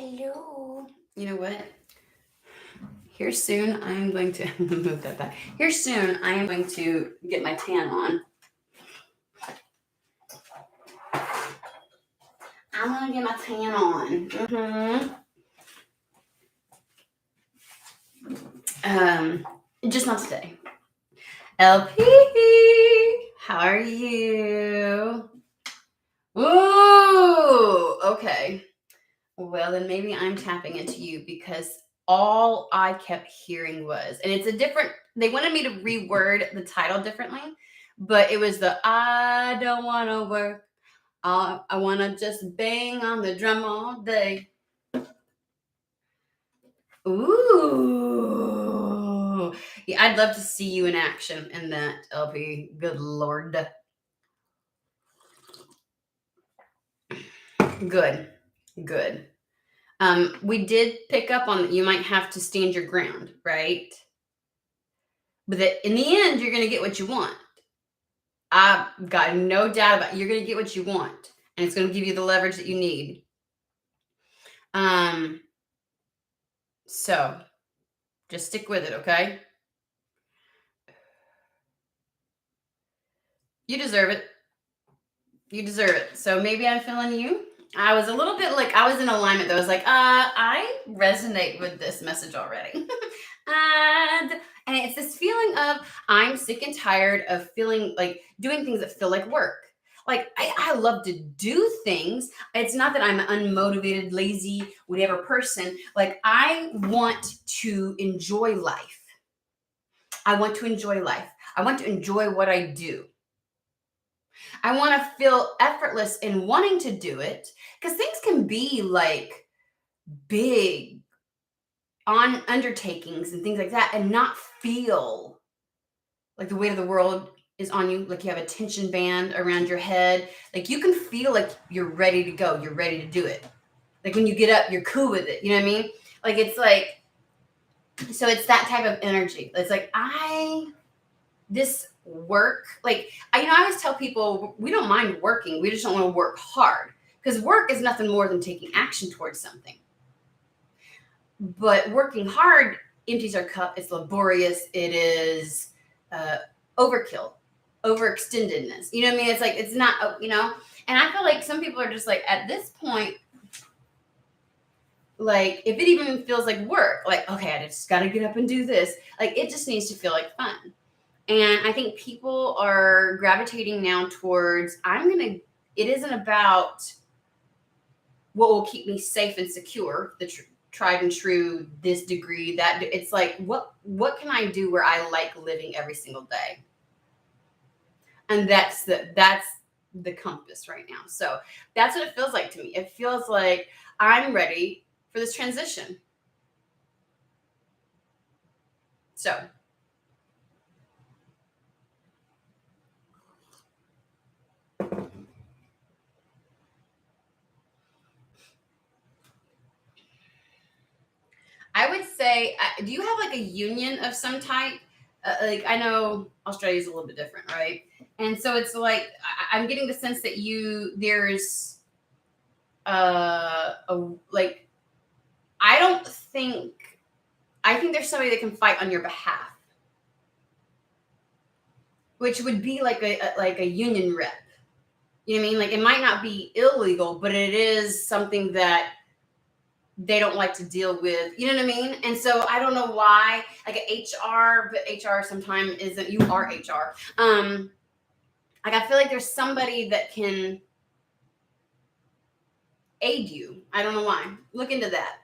Hello. You know what? Here soon, I am going to move that back. Here soon, I am going to get my tan on. I'm going to get my tan on. Just not today. LP, how are you? Ooh, okay. Well, then maybe I'm tapping into you because all I kept hearing was, and it's a different, they wanted me to reword the title differently, but it was the I don't want to work. I want to just bang on the drum all day. Ooh. Yeah, I'd love to see you in action in that, LP. Good Lord. Good. We did pick up on you might have to stand your ground, right? But that in the end, you're going to get what you want. I've got no doubt about it. You're going to get what you want, and it's going to give you the leverage that you need. So just stick with it, okay? You deserve it. So maybe I'm feeling you. I was a little bit like I was in alignment though. I was like, I resonate with this message already. and it's this feeling of I'm sick and tired of feeling like doing things that feel like work. Like I love to do things. It's not that I'm an unmotivated, lazy, whatever person. Like I want to enjoy life. I want to enjoy what I do. I want to feel effortless in wanting to do it because things can be like big on undertakings and things like that and not feel like the weight of the world is on you, like you have a tension band around your head. Like you can feel like you're ready to go, you're ready to do it. Like when you get up, you're cool with it. You know what I mean? Like it's like, so it's that type of energy. It's like, this work, like I always tell people we don't mind working, we just don't want to work hard because work is nothing more than taking action towards something. But working hard empties our cup. It's laborious. It is overkill, overextendedness. You know what I mean? It's like it's not, and I feel like some people are just like at this point, like if it even feels like work, like okay, I just got to get up and do this. Like it just needs to feel like fun. And I think people are gravitating now towards, it isn't about what will keep me safe and secure, the tried and true, this degree, that. It's like, what can I do where I like living every single day? And that's the compass right now. So that's what it feels like to me. It feels like I'm ready for this transition. So I would say, do you have like a union of some type? Like I know Australia is a little bit different, right? And so it's like I'm getting the sense that there's like I think there's somebody that can fight on your behalf, which would be like a union rep. You know what I mean? Like it might not be illegal, but it is something that they don't like to deal with, you know what I mean? And so I don't know why, like HR, but HR sometimes isn't, you are HR. Like I feel like there's somebody that can aid you. I don't know why. Look into that.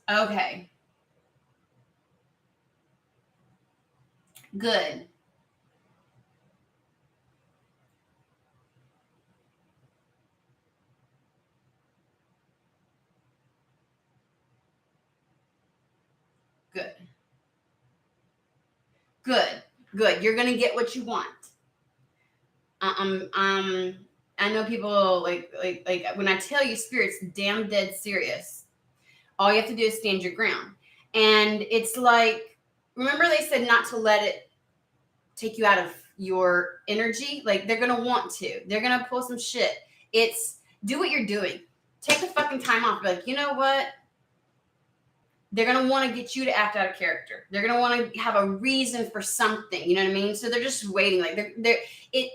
Okay. Good. Good. Good. You're gonna get what you want. I know people like when I tell you spirit's damn dead serious. All you have to do is stand your ground. And it's like, remember they said not to let it take you out of your energy. Like they're gonna want to. They're gonna pull some shit. It's do what you're doing. Take the fucking time off. Be like, you know what? They're gonna want to get you to act out of character. They're gonna want to have a reason for something. You know what I mean? So they're just waiting. Like they're it.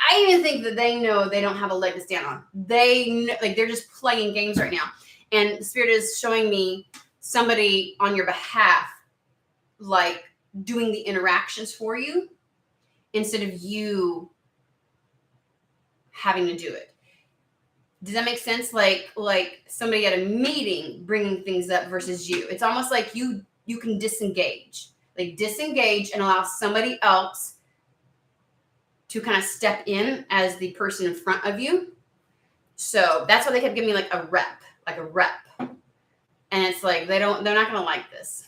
I even think that they know they don't have a leg to stand on. They know, like they're just playing games right now. And the spirit is showing me somebody on your behalf, like doing the interactions for you instead of you having to do it. Does that make sense? Like somebody at a meeting bringing things up versus you. It's almost like you can disengage, like disengage and allow somebody else to kind of step in as the person in front of you. So that's why they kept giving me like a rep. And it's like they're not gonna like this.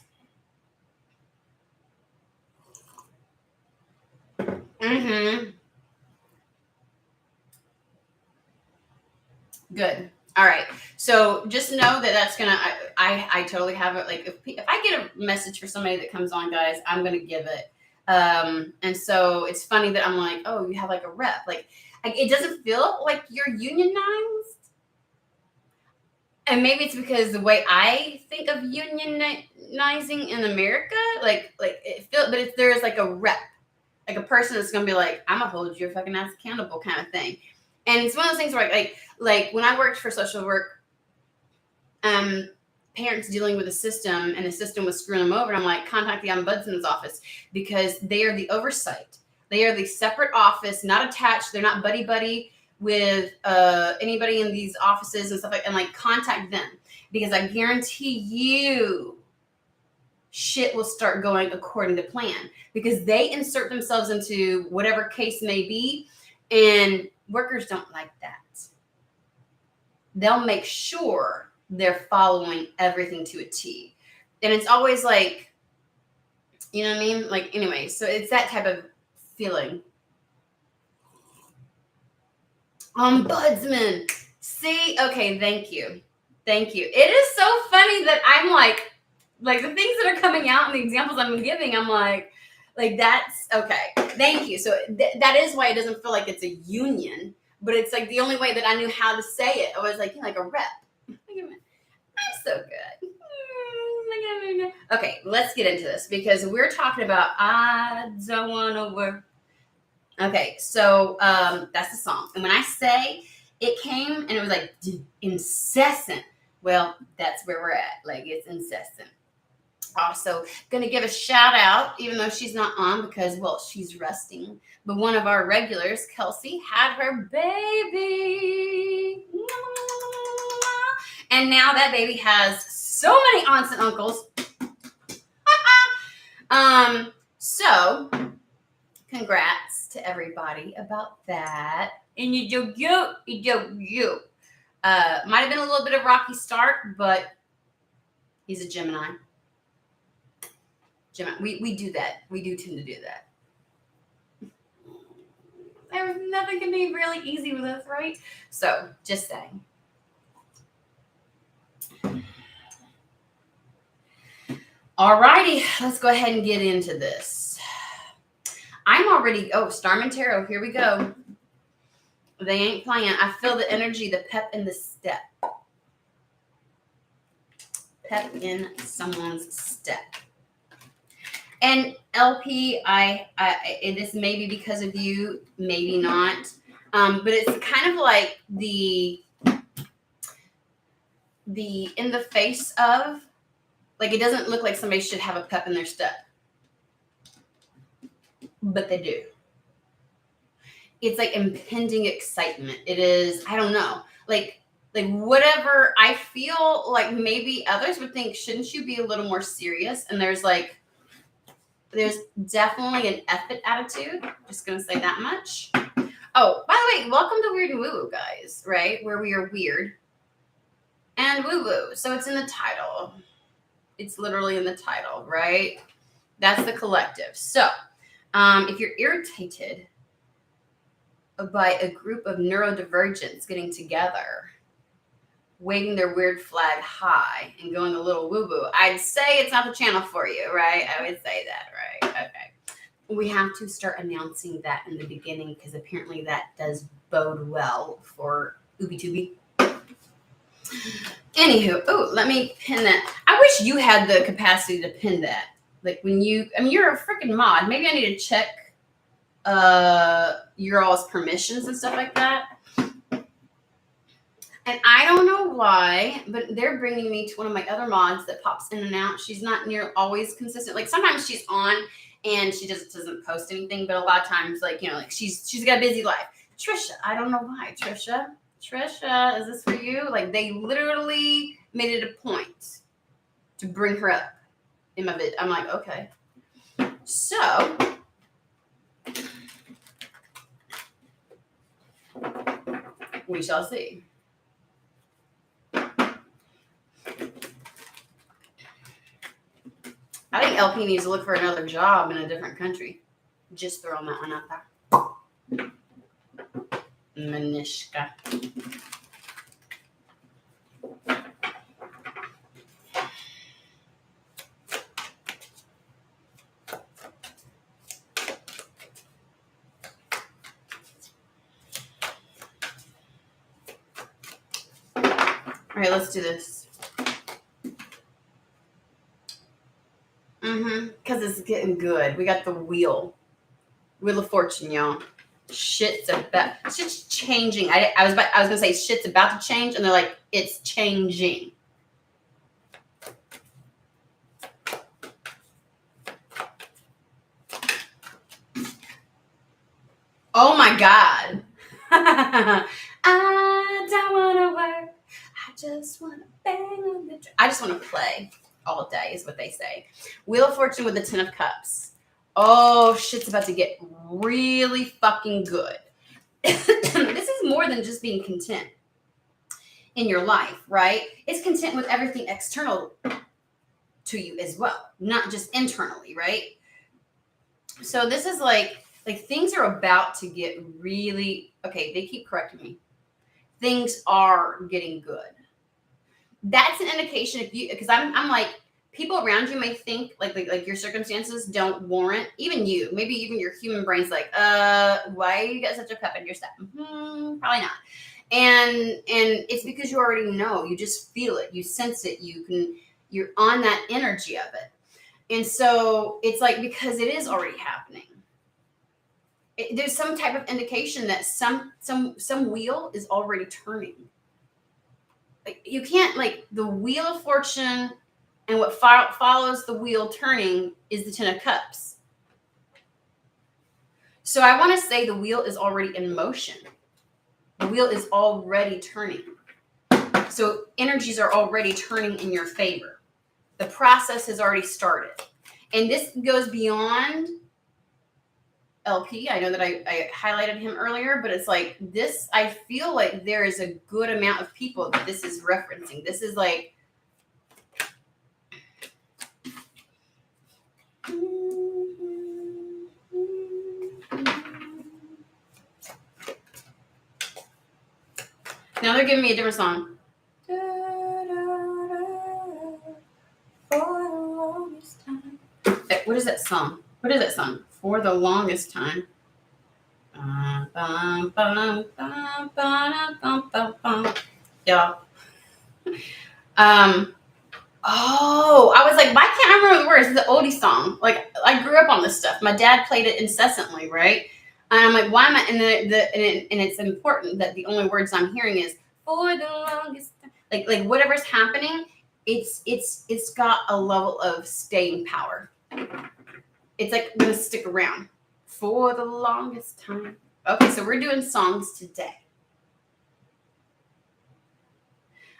Mm-hmm. Good. All right. So just know that that's gonna. I totally have it. Like if I get a message for somebody that comes on, guys, I'm gonna give it. And so it's funny that I'm like, oh, you have like a rep. Like it doesn't feel like you're unionized. And maybe it's because the way I think of unionizing in America, like it feels, but if there's like a rep, like a person that's gonna be like, I'm gonna hold your fucking ass accountable, kind of thing. And it's one of those things where like when I worked for social work, parents dealing with the system and the system was screwing them over, and I'm like, contact the ombudsman's office because they are the oversight. They are the separate office, not attached. They're not buddy with anybody in these offices and stuff and like contact them because I guarantee you shit will start going according to plan because they insert themselves into whatever case may be, and workers don't like that. They'll make sure they're following everything to a T. And it's always like, you know what I mean? Like, anyway, so it's that type of feeling. Ombudsman. See? Okay, thank you. Thank you. It is so funny that I'm like the things that are coming out and the examples I'm giving, I'm like that's okay. Thank you. So that is why it doesn't feel like it's a union, but it's like the only way that I knew how to say it. I was like, like a rep. I'm so good. Okay, let's get into this because we're talking about I don't want to work. Okay, so that's the song. And when I say it came and it was like incessant, well, that's where we're at. Like it's incessant. Also, going to give a shout out, even though she's not on because, well, she's resting. But one of our regulars, Kelsey, had her baby. And now that baby has so many aunts and uncles. So congrats to everybody about that. And you do you. Might have been a little bit of rocky start, but he's a Gemini. We do that. We do tend to do that. There's nothing can be really easy with us, right? So, just saying. Alrighty, let's go ahead and get into this. I'm already, Starman Tarot, here we go. They ain't playing. I feel the energy, the pep in the step. Pep in someone's step. And LP, this may be because of you, maybe not. But it's kind of like the in the face of, like it doesn't look like somebody should have a pep in their step. But they do. It's like impending excitement. It is, I don't know, like whatever I feel like maybe others would think, shouldn't you be a little more serious? And there's definitely an effort attitude. Just going to say that much. Oh, by the way, welcome to Weird and WooWoo, guys, right? Where we are weird and WooWoo. So it's in the title. It's literally in the title, right? That's the collective. So if you're irritated by a group of neurodivergents getting together, waving their weird flag high and going a little woo-woo, I'd say it's not the channel for you, right? I would say that, right? Okay. we have to start announcing that in the beginning because apparently that does bode well for Ooby Tooby. Anywho, oh, let me pin that. I wish you had the capacity to pin that. Like when you're a freaking mod. Maybe I need to check your all's permissions and stuff like that. And I don't know why, but they're bringing me to one of my other mods that pops in and out. She's not near always consistent. Like sometimes she's on and she just doesn't post anything, but a lot of times, like, you know, like she's got a busy life. Trisha, I don't know why. Trisha, is this for you? Like they literally made it a point to bring her up in my vid. I'm like, okay. So we shall see. I think LP needs to look for another job in a different country. Just throwing that one out there. Manishka. All right, let's do this. Because it's getting good. We got the Wheel of Fortune, y'all. Shit's changing. I was gonna say shit's about to change, and they're like, it's changing. Oh my God. I don't wanna work. I just wanna bang on the I just wanna play all day is what they say. Wheel of Fortune with the 10 of Cups. Oh, shit's about to get really fucking good. This is more than just being content in your life, right? It's content with everything external to you as well, not just internally, right? So this is like things are about to get really, okay, they keep correcting me. Things are getting good. That's an indication if you, because I'm like, people around you may think like your circumstances don't warrant, even you, maybe even your human brain's like, why you got such a pep in your step? Probably not. And it's because you already know, you just feel it, you sense it, you're on that energy of it. And so it's like, because it is already happening. There's some type of indication that some wheel is already turning. Like you can't, like the Wheel of Fortune and what follows the wheel turning is the 10 of Cups. So I want to say the wheel is already in motion. The wheel is already turning. So energies are already turning in your favor. The process has already started. And this goes beyond LP. I know that I highlighted him earlier, but it's like this, I feel like there is a good amount of people that this is referencing. This is like, now they're giving me a different song. For the longest time. What is that song? What is that song? For the longest time. Yeah. Oh, I was like, why can't I remember the words? It's the oldie song. Like, I grew up on this stuff. My dad played it incessantly, right? And I'm like, why am I? And it's important that the only words I'm hearing is for the longest time. Like whatever's happening, it's got a level of staying power. It's like gonna stick around for the longest time. Okay, so we're doing songs today.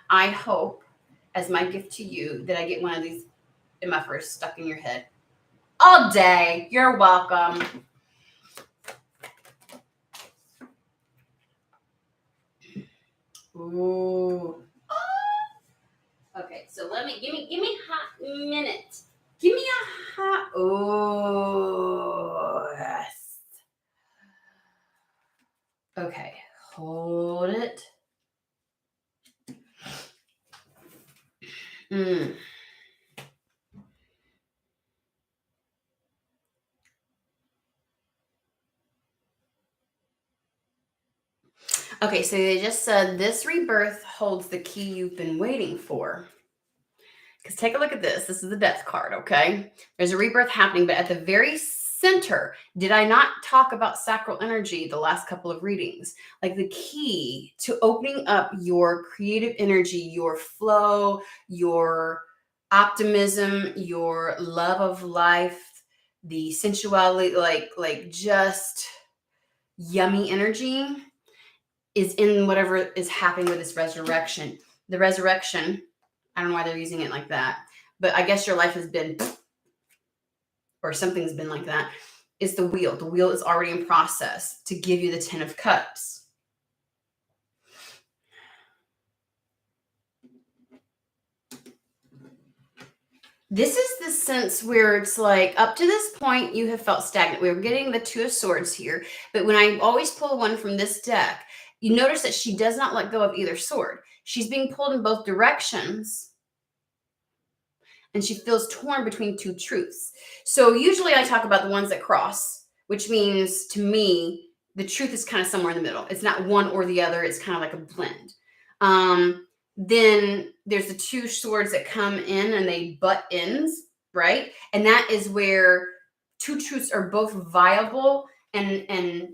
I hope, as my gift to you, that I get one of these MFers stuck in your head all day. You're welcome. Ooh. Okay, so give me a hot minute. Give me a hot. Oh, yes. Okay, hold it. Okay, so they just said this rebirth holds the key you've been waiting for. Because take a look at this. This is the death card, okay? There's a rebirth happening, but at the very center, did I not talk about sacral energy the last couple of readings? Like the key to opening up your creative energy, your flow, your optimism, your love of life, the sensuality, like just yummy energy is in whatever is happening with this resurrection. The resurrection, I don't know why they're using it like that, but I guess your life has been, or something's been like that, is the wheel. The wheel is already in process to give you the 10 of Cups. This is the sense where it's like, up to this point, you have felt stagnant. We were getting the Two of Swords here, but when I always pull one from this deck, you notice that she does not let go of either sword. She's being pulled in both directions, and she feels torn between two truths. So usually I talk about the ones that cross, which means to me, the truth is kind of somewhere in the middle. It's not one or the other. It's kind of like a blend. Then there's the two swords that come in and they butt ends, right? And that is where two truths are both viable and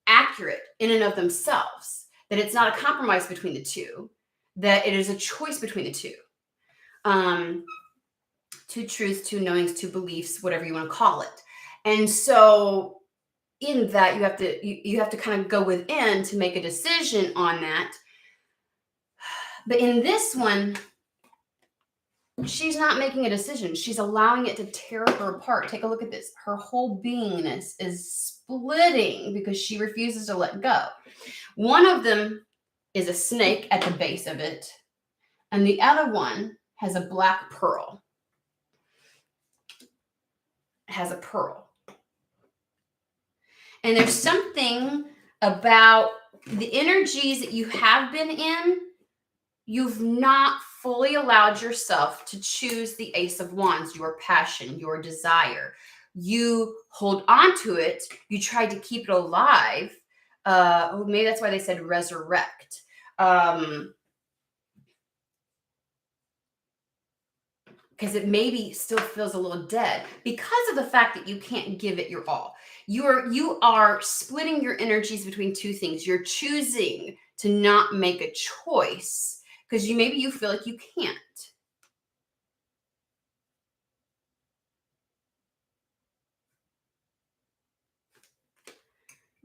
accurate in and of themselves. That it's not a compromise between the two, that it is a choice between the two. Two truths, two knowings, two beliefs, whatever you want to call it. And so in that you have to kind of go within to make a decision on that. But in this one, she's not making a decision. She's allowing it to tear her apart. Take a look at this. Her whole beingness is splitting because she refuses to let go. One of them is a snake at the base of it, and the other one has a black pearl. Has a pearl. And there's something about the energies that you have been in, you've not fully allowed yourself to choose the Ace of Wands, your passion, your desire. You hold on to it. You tried to keep it alive. Maybe that's why they said resurrect. Because it maybe still feels a little dead because of the fact that you can't give it your all. You are splitting your energies between two things. You're choosing to not make a choice because maybe you feel like you can't.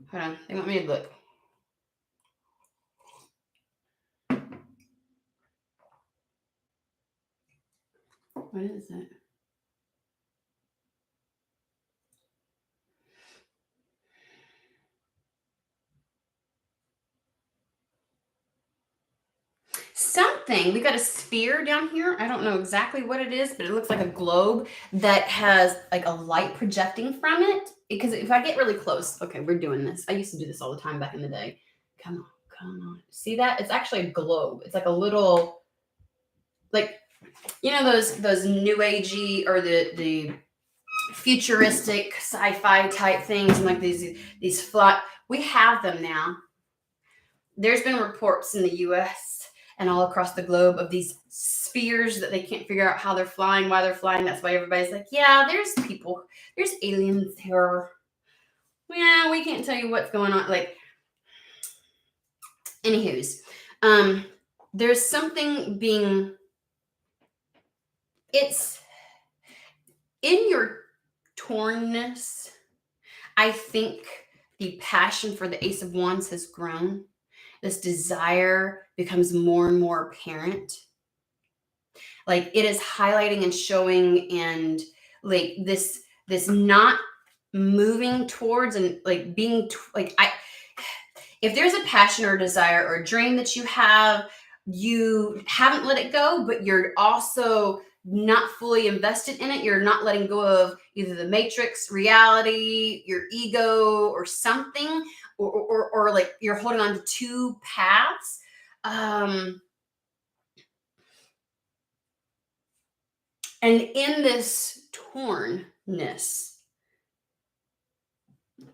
Hold on, they want me to look. What is it? Something, we got a sphere down here. I don't know exactly what it is, but it looks like a globe that has like a light projecting from it. Because if I get really close, okay, we're doing this. I used to do this all the time back in the day. Come on. See that? It's actually a globe. It's like a little, like, you know, those new agey or the futuristic sci-fi type things, and like these flat. We have them now. There's been reports in the US and all across the globe of these spheres that they can't figure out how they're flying, why they're flying. That's why everybody's like, yeah, there's aliens here. Yeah, we can't tell you what's going on. Like, anywho's, there's something being, it's in your tornness. I think the passion for the Ace of Wands has grown. This desire becomes more and more apparent. Like it is highlighting and showing, and like this not moving towards and like being if there's a passion or a desire or a dream that you haven't let it go, but you're also not fully invested in it. You're not letting go of either the matrix, reality, your ego, or something, or like you're holding on to two paths. And in this tornness,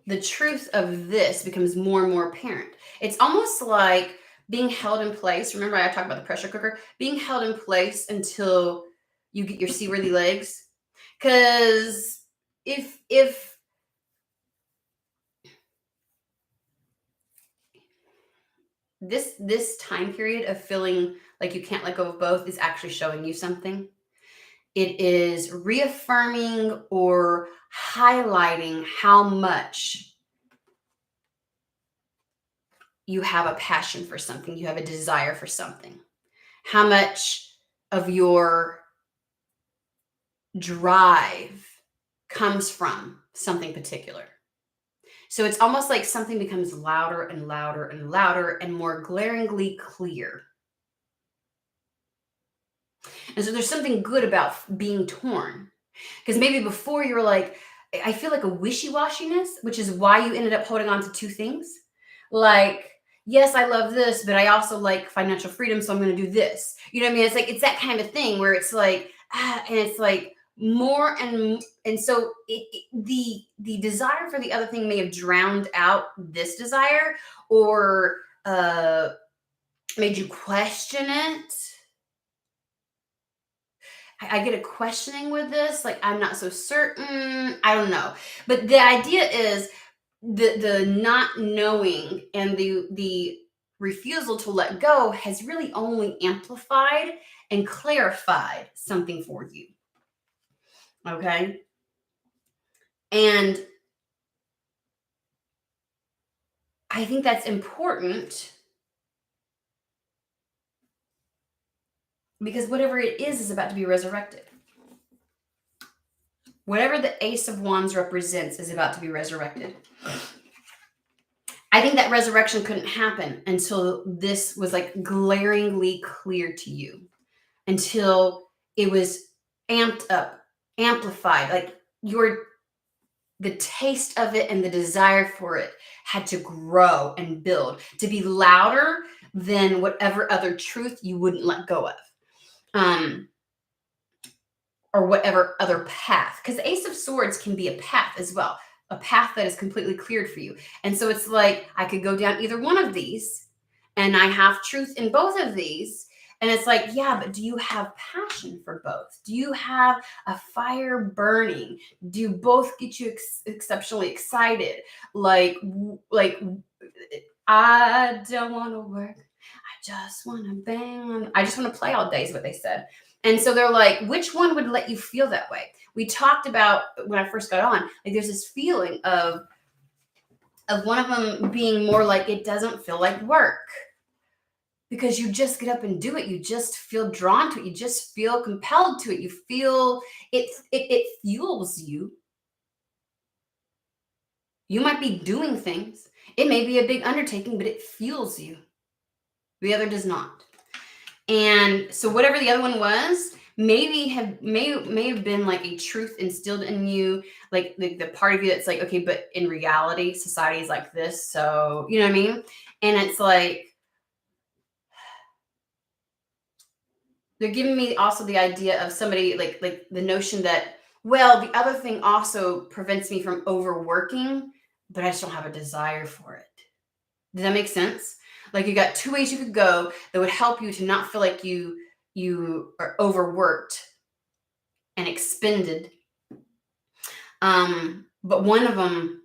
the truth of this becomes more and more apparent. It's almost like being held in place. Remember, I talked about the pressure cooker? Being held in place until you get your seaworthy legs. Because if this time period of feeling like you can't let go of both is actually showing you something, it is reaffirming or highlighting how much you have a passion for something, you have a desire for something, how much of your drive comes from something particular. So it's almost like something becomes louder and louder and louder and more glaringly clear. And so there's something good about being torn. Because maybe before you were like, I feel like a wishy washiness, which is why you ended up holding on to two things. Like, yes, I love this, but I also like financial freedom, so I'm going to do this. You know what I mean? It's like, it's that kind of thing where it's like, and it's like more and so the desire for the other thing may have drowned out this desire or made you question it. I get a questioning with this, like I'm not so certain. I don't know, but the idea is the not knowing and the refusal to let go has really only amplified and clarified something for you. Okay, and I think that's important because whatever it is about to be resurrected. Whatever the Ace of Wands represents is about to be resurrected. I think that resurrection couldn't happen until this was like glaringly clear to you, until it was amped up, amplified, like the taste of it and the desire for it had to grow and build to be louder than whatever other truth you wouldn't let go of. Or whatever other path, because the Ace of Swords can be a path as well, a path that is completely cleared for you. And so it's like I could go down either one of these and I have truth in both of these. And it's like, yeah, but do you have passion for both? Do you have a fire burning? Do both get you exceptionally excited? Like I don't want to work. I just want to bang. I just want to play all day is what they said. And so they're like, which one would let you feel that way? We talked about when I first got on, like there's this feeling of one of them being more like it doesn't feel like work because you just get up and do it. You just feel drawn to it. You just feel compelled to it. You feel it fuels you. You might be doing things. It may be a big undertaking, but it fuels you. The other does not. And so whatever the other one was, may have been like a truth instilled in you, like the part of you that's like, okay, but in reality, society is like this. So, you know what I mean? And it's like, they're giving me also the idea of somebody like the notion that, well, the other thing also prevents me from overworking, but I just don't have a desire for it. Does that make sense? Like you got two ways you could go that would help you to not feel like you are overworked and expended. But one of them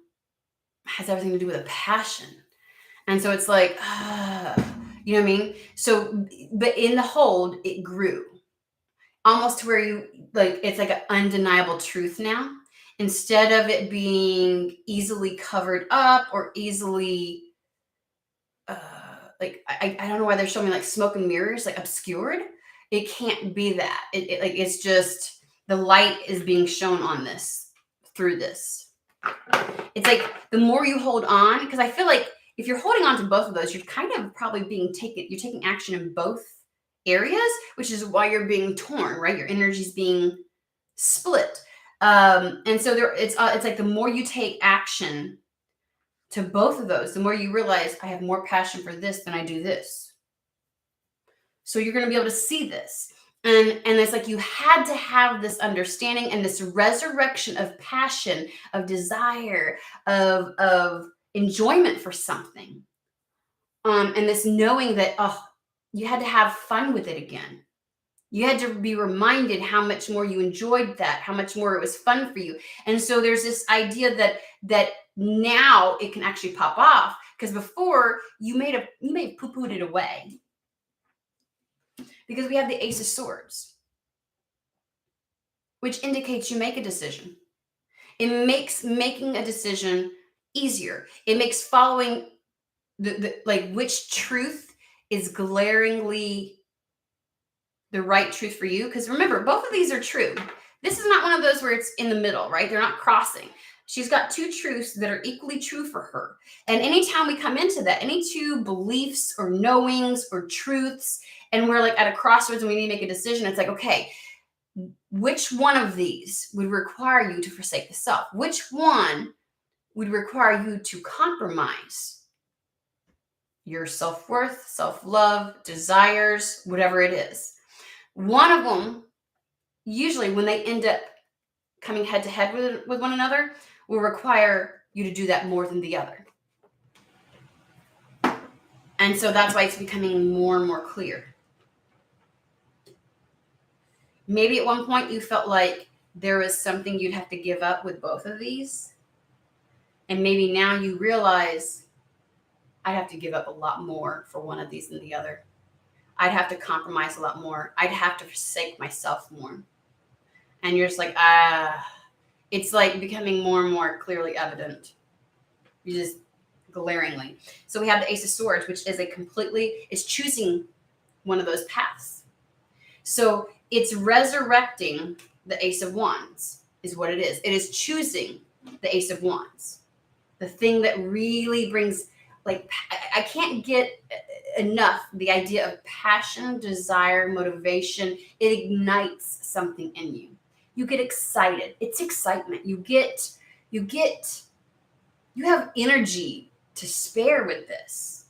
has everything to do with a passion. And so it's like, you know what I mean? So, but in the hold, it grew almost to where you like, it's like an undeniable truth now. Instead of it being easily covered up or easily, like, I don't know why they're showing me like smoke and mirrors, like obscured. It can't be that. It like, it's just the light is being shown on this through this. It's like the more you hold on, because I feel like if you're holding on to both of those, you're kind of probably you're taking action in both areas, which is why you're being torn, right? Your energy's being split. And so it's like the more you take action to both of those, the more you realize I have more passion for this than I do this. So you're going to be able to see this. And it's like you had to have this understanding and this resurrection of passion, of desire, of enjoyment for something. And this knowing that, oh, you had to have fun with it again. You had to be reminded how much more you enjoyed that, how much more it was fun for you. And so there's this idea that now it can actually pop off, because before you may have poo-pooed it away, because we have the Ace of Swords, which indicates you make a decision. It makes making a decision easier. It makes following the like which truth is glaringly the right truth for you. Because remember, both of these are true. This is not one of those where it's in the middle, right? They're not crossing. She's got two truths that are equally true for her. And anytime we come into that, any two beliefs or knowings or truths, and we're like at a crossroads and we need to make a decision, it's like, okay, which one of these would require you to forsake the self? Which one would require you to compromise your self-worth, self-love, desires, whatever it is? One of them, usually when they end up coming head to head with one another, will require you to do that more than the other. And so that's why it's becoming more and more clear. Maybe at one point you felt like there was something you'd have to give up with both of these. And maybe now you realize I'd have to give up a lot more for one of these than the other. I'd have to compromise a lot more. I'd have to forsake myself more. And you're just like, it's like becoming more and more clearly evident. You just glaringly. So we have the Ace of Swords, which is it's choosing one of those paths. So it's resurrecting the Ace of Wands is what it is. It is choosing the Ace of Wands. The thing that really brings, like, I can't get enough the idea of passion, desire, motivation. It ignites something in you. You get excited. It's excitement. You have energy to spare with this.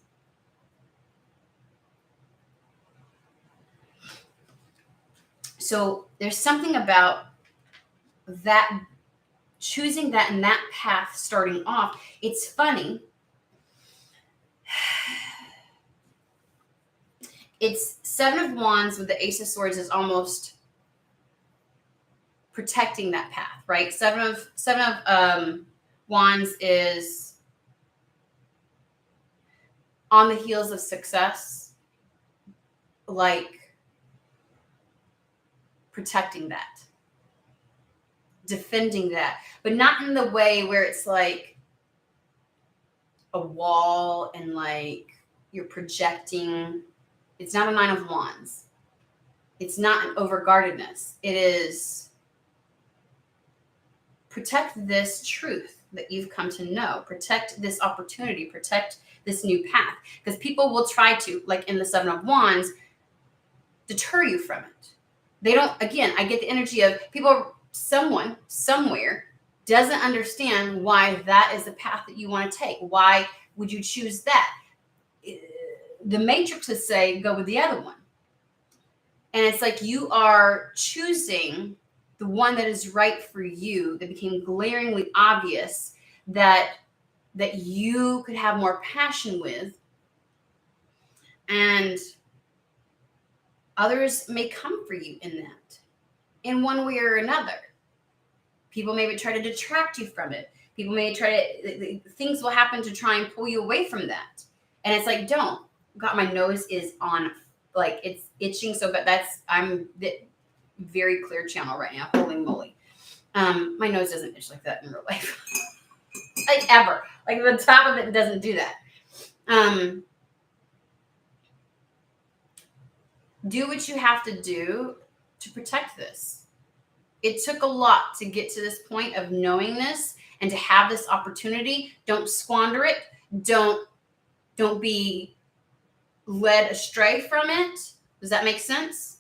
So there's something about that, choosing that and that path starting off. It's funny. It's Seven of Wands with the Ace of Swords is almost protecting that path, right? Seven of Wands is on the heels of success, like protecting that, defending that, but not in the way where it's like a wall and like you're projecting. It's not a Nine of Wands. It's not an overguardedness. It is protect this truth that you've come to know. Protect this opportunity. Protect this new path. Because people will try to, like in the Seven of Wands, deter you from it. They don't, again, I get the energy of people, someone, somewhere, doesn't understand why that is the path that you want to take. Why would you choose that? The Matrix would say, go with the other one. And it's like you are choosing the one that is right for you, that became glaringly obvious that you could have more passion with. And others may come for you in that, in one way or another. People maybe try to detract you from it. People may things will happen to try and pull you away from that. And it's like, don't. God, my nose is on, like, it's itching so bad. I'm very clear channel right now. Holy moly. My nose doesn't itch like that in real life. Like ever. Like the top of it doesn't do that. Do what you have to do to protect this. It took a lot to get to this point of knowing this and to have this opportunity. Don't squander it. Don't be led astray from it. Does that make sense?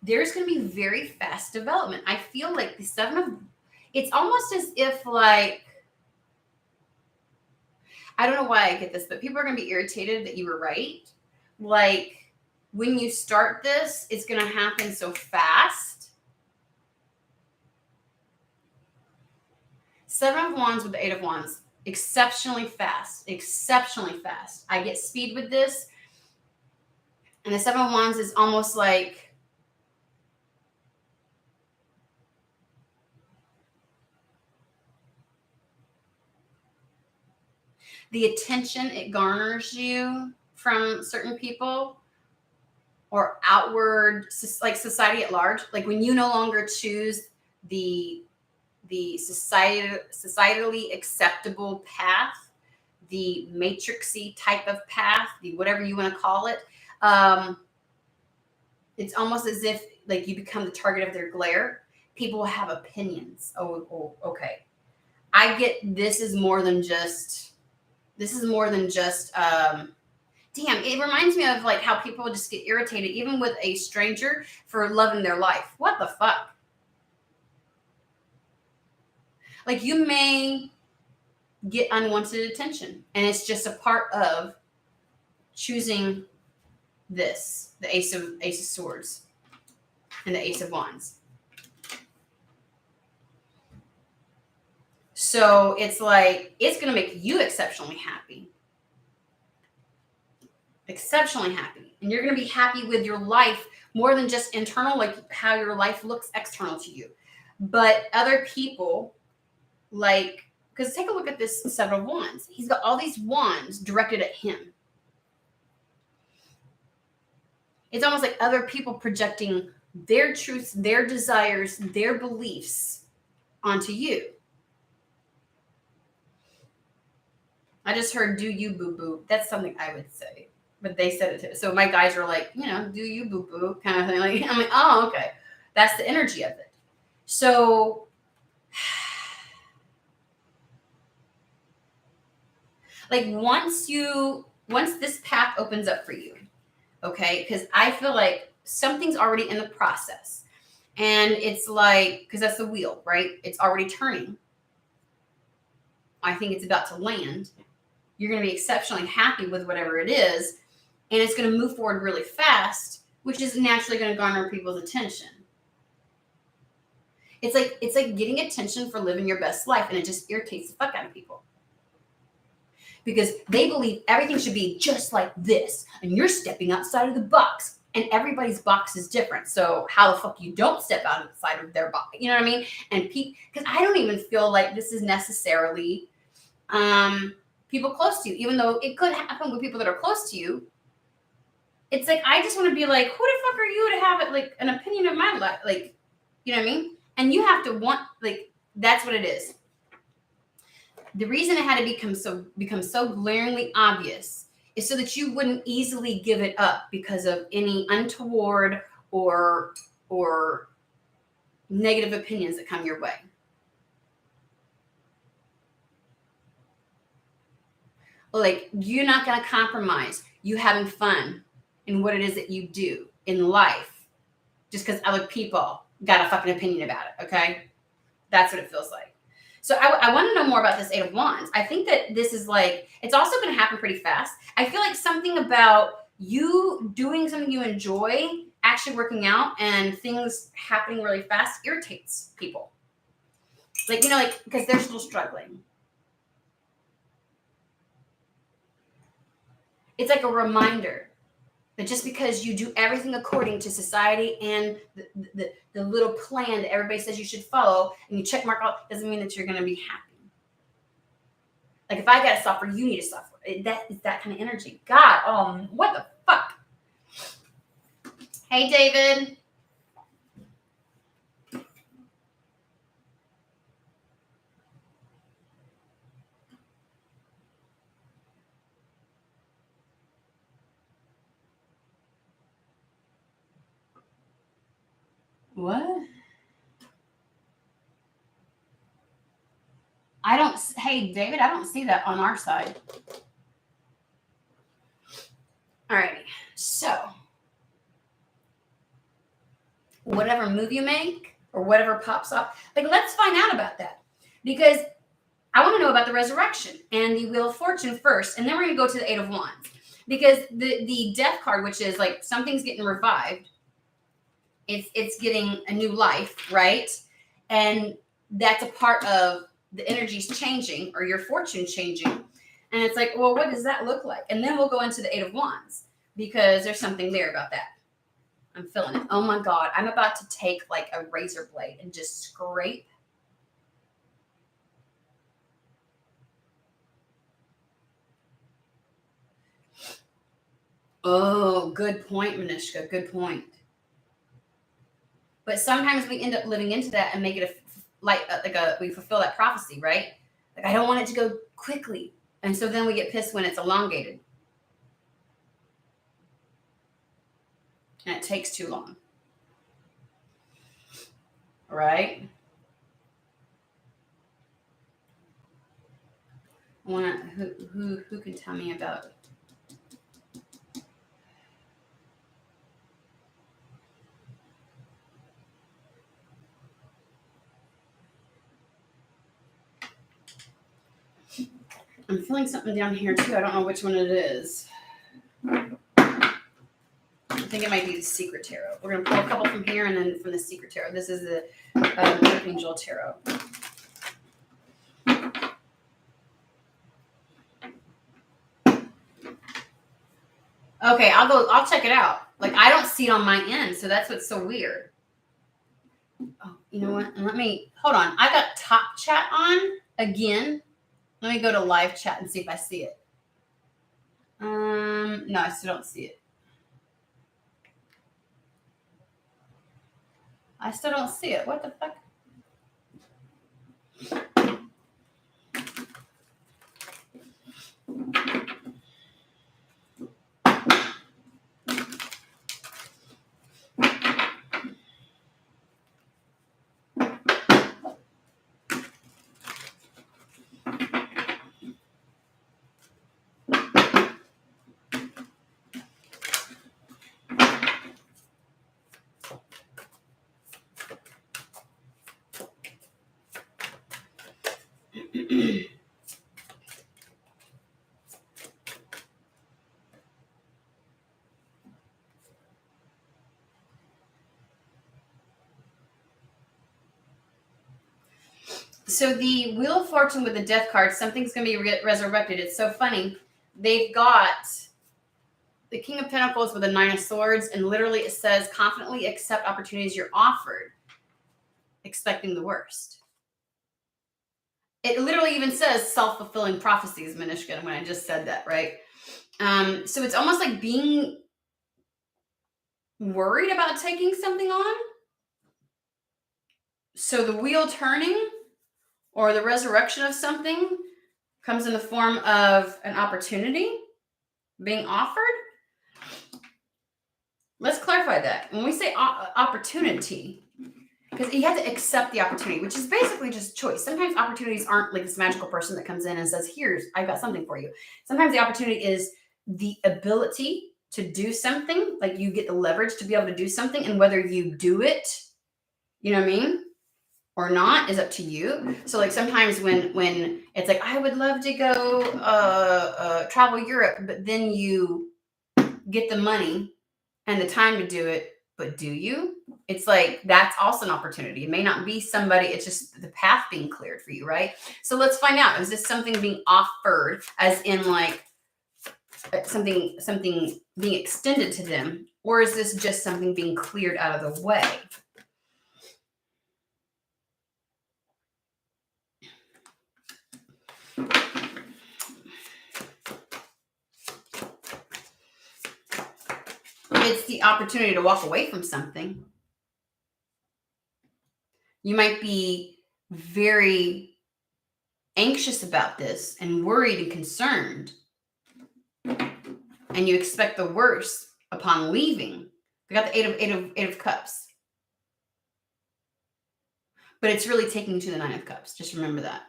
There's going to be very fast development. I feel like it's almost as if, like, I don't know why I get this, but people are going to be irritated that you were right. Like, when you start this, it's going to happen so fast. Seven of Wands with the Eight of Wands. Exceptionally fast. Exceptionally fast. I get speed with this. And the Seven of Wands is almost like the attention it garners you from certain people or outward, like society at large. Like when you no longer choose the societally acceptable path, the matrixy type of path, the whatever you want to call it. It's almost as if like you become the target of their glare. People will have opinions. Oh, okay. I get this is more than just. Damn, it reminds me of like how people just get irritated, even with a stranger, for loving their life. What the fuck? Like you may get unwanted attention, and it's just a part of choosing this, the Ace of Swords and the Ace of Wands. So it's like, it's going to make you exceptionally happy. Exceptionally happy. And you're going to be happy with your life more than just internal, like how your life looks external to you. But other people, like, because take a look at this Seven of Wands. He's got all these wands directed at him. It's almost like other people projecting their truths, their desires, their beliefs onto you. I just heard, do you boo-boo. That's something I would say. But they said it too. So my guys are like, do you boo-boo kind of thing. Like, I'm like, oh, okay. That's the energy of it. So like once this path opens up for you, okay, because I feel like something's already in the process. And it's like, because that's the wheel, right? It's already turning. I think it's about to land. You're going to be exceptionally happy with whatever it is. And it's going to move forward really fast, which is naturally going to garner people's attention. It's like getting attention for living your best life, and it just irritates the fuck out of people. Because they believe everything should be just like this, and you're stepping outside of the box, and everybody's box is different. So how the fuck you don't step outside of their box? You know what I mean? And because I don't even feel like this is necessarily people close to you, even though it could happen with people that are close to you. It's like, I just want to be like, who the fuck are you to have it, like an opinion of my life? Like, you know what I mean? And you have to want, like, that's what it is. The reason it had to become so glaringly obvious is so that you wouldn't easily give it up because of any untoward or negative opinions that come your way. Like, you're not going to compromise you having fun in what it is that you do in life just because other people got a fucking opinion about it, okay? That's what it feels like. So I want to know more about this Eight of Wands. I think that this is like, it's also going to happen pretty fast. I feel like something about you doing something you enjoy, actually working out, and things happening really fast irritates people. Like, because they're still struggling. It's like a reminder that just because you do everything according to society and the little plan that everybody says you should follow, and you check mark out, doesn't mean that you're going to be happy. Like, if I got to suffer, you need to suffer. That is that kind of energy. God, what the fuck? Hey, David. What? Hey, David, I don't see that on our side. Alrighty, so whatever move you make or whatever pops up, like, let's find out about that. Because I want to know about the resurrection and the Wheel of Fortune first, and then we're going to go to the Eight of Wands. Because the Death card, which is like something's getting revived, it's getting a new life, right? And that's a part of the energies changing or your fortune changing. And it's like, well, what does that look like? And then we'll go into the Eight of Wands because there's something there about that. I'm feeling it. Oh my God. I'm about to take like a razor blade and just scrape. Oh, good point, Manishka. Good point. But sometimes we end up living into that and make it we fulfill that prophecy, right? Like, I don't want it to go quickly. And so then we get pissed when it's elongated. And it takes too long. Right? Who can tell me about I'm feeling something down here too. I don't know which one it is. I think it might be the Secret Tarot. We're going to pull a couple from here and then from the Secret Tarot. This is the Archangel Tarot. Okay, I'll check it out. Like, I don't see it on my end, so that's what's so weird. Oh, you know what? Hold on. I got Top Chat on again. Let me go to live chat and see if I see it. No, I still don't see it. I still don't see it. What the fuck? So the Wheel of Fortune with the Death card, something's going to be resurrected. It's so funny. They've got the King of Pentacles with the Nine of Swords, and literally it says, confidently accept opportunities you're offered, expecting the worst. It literally even says self-fulfilling prophecies, Manishka, when I just said that, right? So it's almost like being worried about taking something on. So the wheel turning or the resurrection of something comes in the form of an opportunity being offered. Let's clarify that. When we say opportunity, because you have to accept the opportunity, which is basically just choice. Sometimes opportunities aren't like this magical person that comes in and says, I've got something for you. Sometimes the opportunity is the ability to do something, like you get the leverage to be able to do something, and whether you do it, you know what I mean, or not is up to you. So like sometimes when it's like, I would love to go travel Europe, but then you get the money and the time to do it, but do you? It's like, that's also an opportunity. It may not be somebody, it's just the path being cleared for you, right? So let's find out, is this something being offered as in like something being extended to them, or is this just something being cleared out of the way? It's the opportunity to walk away from something. You might be very anxious about this and worried and concerned, and you expect the worst upon leaving. We got the eight of cups, but it's really taking you to the Nine of Cups. Just remember that.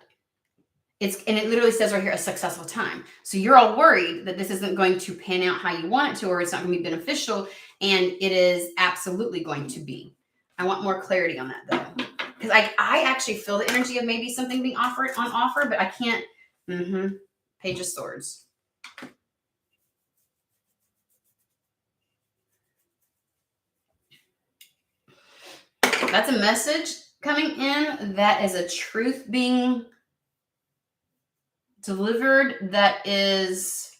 And it literally says right here, a successful time. So you're all worried that this isn't going to pan out how you want it to, or it's not going to be beneficial, and it is absolutely going to be. I want more clarity on that though, because I actually feel the energy of maybe something being on offer, but I can't. Page of Swords. That's a message coming in. That is a truth being delivered. That is.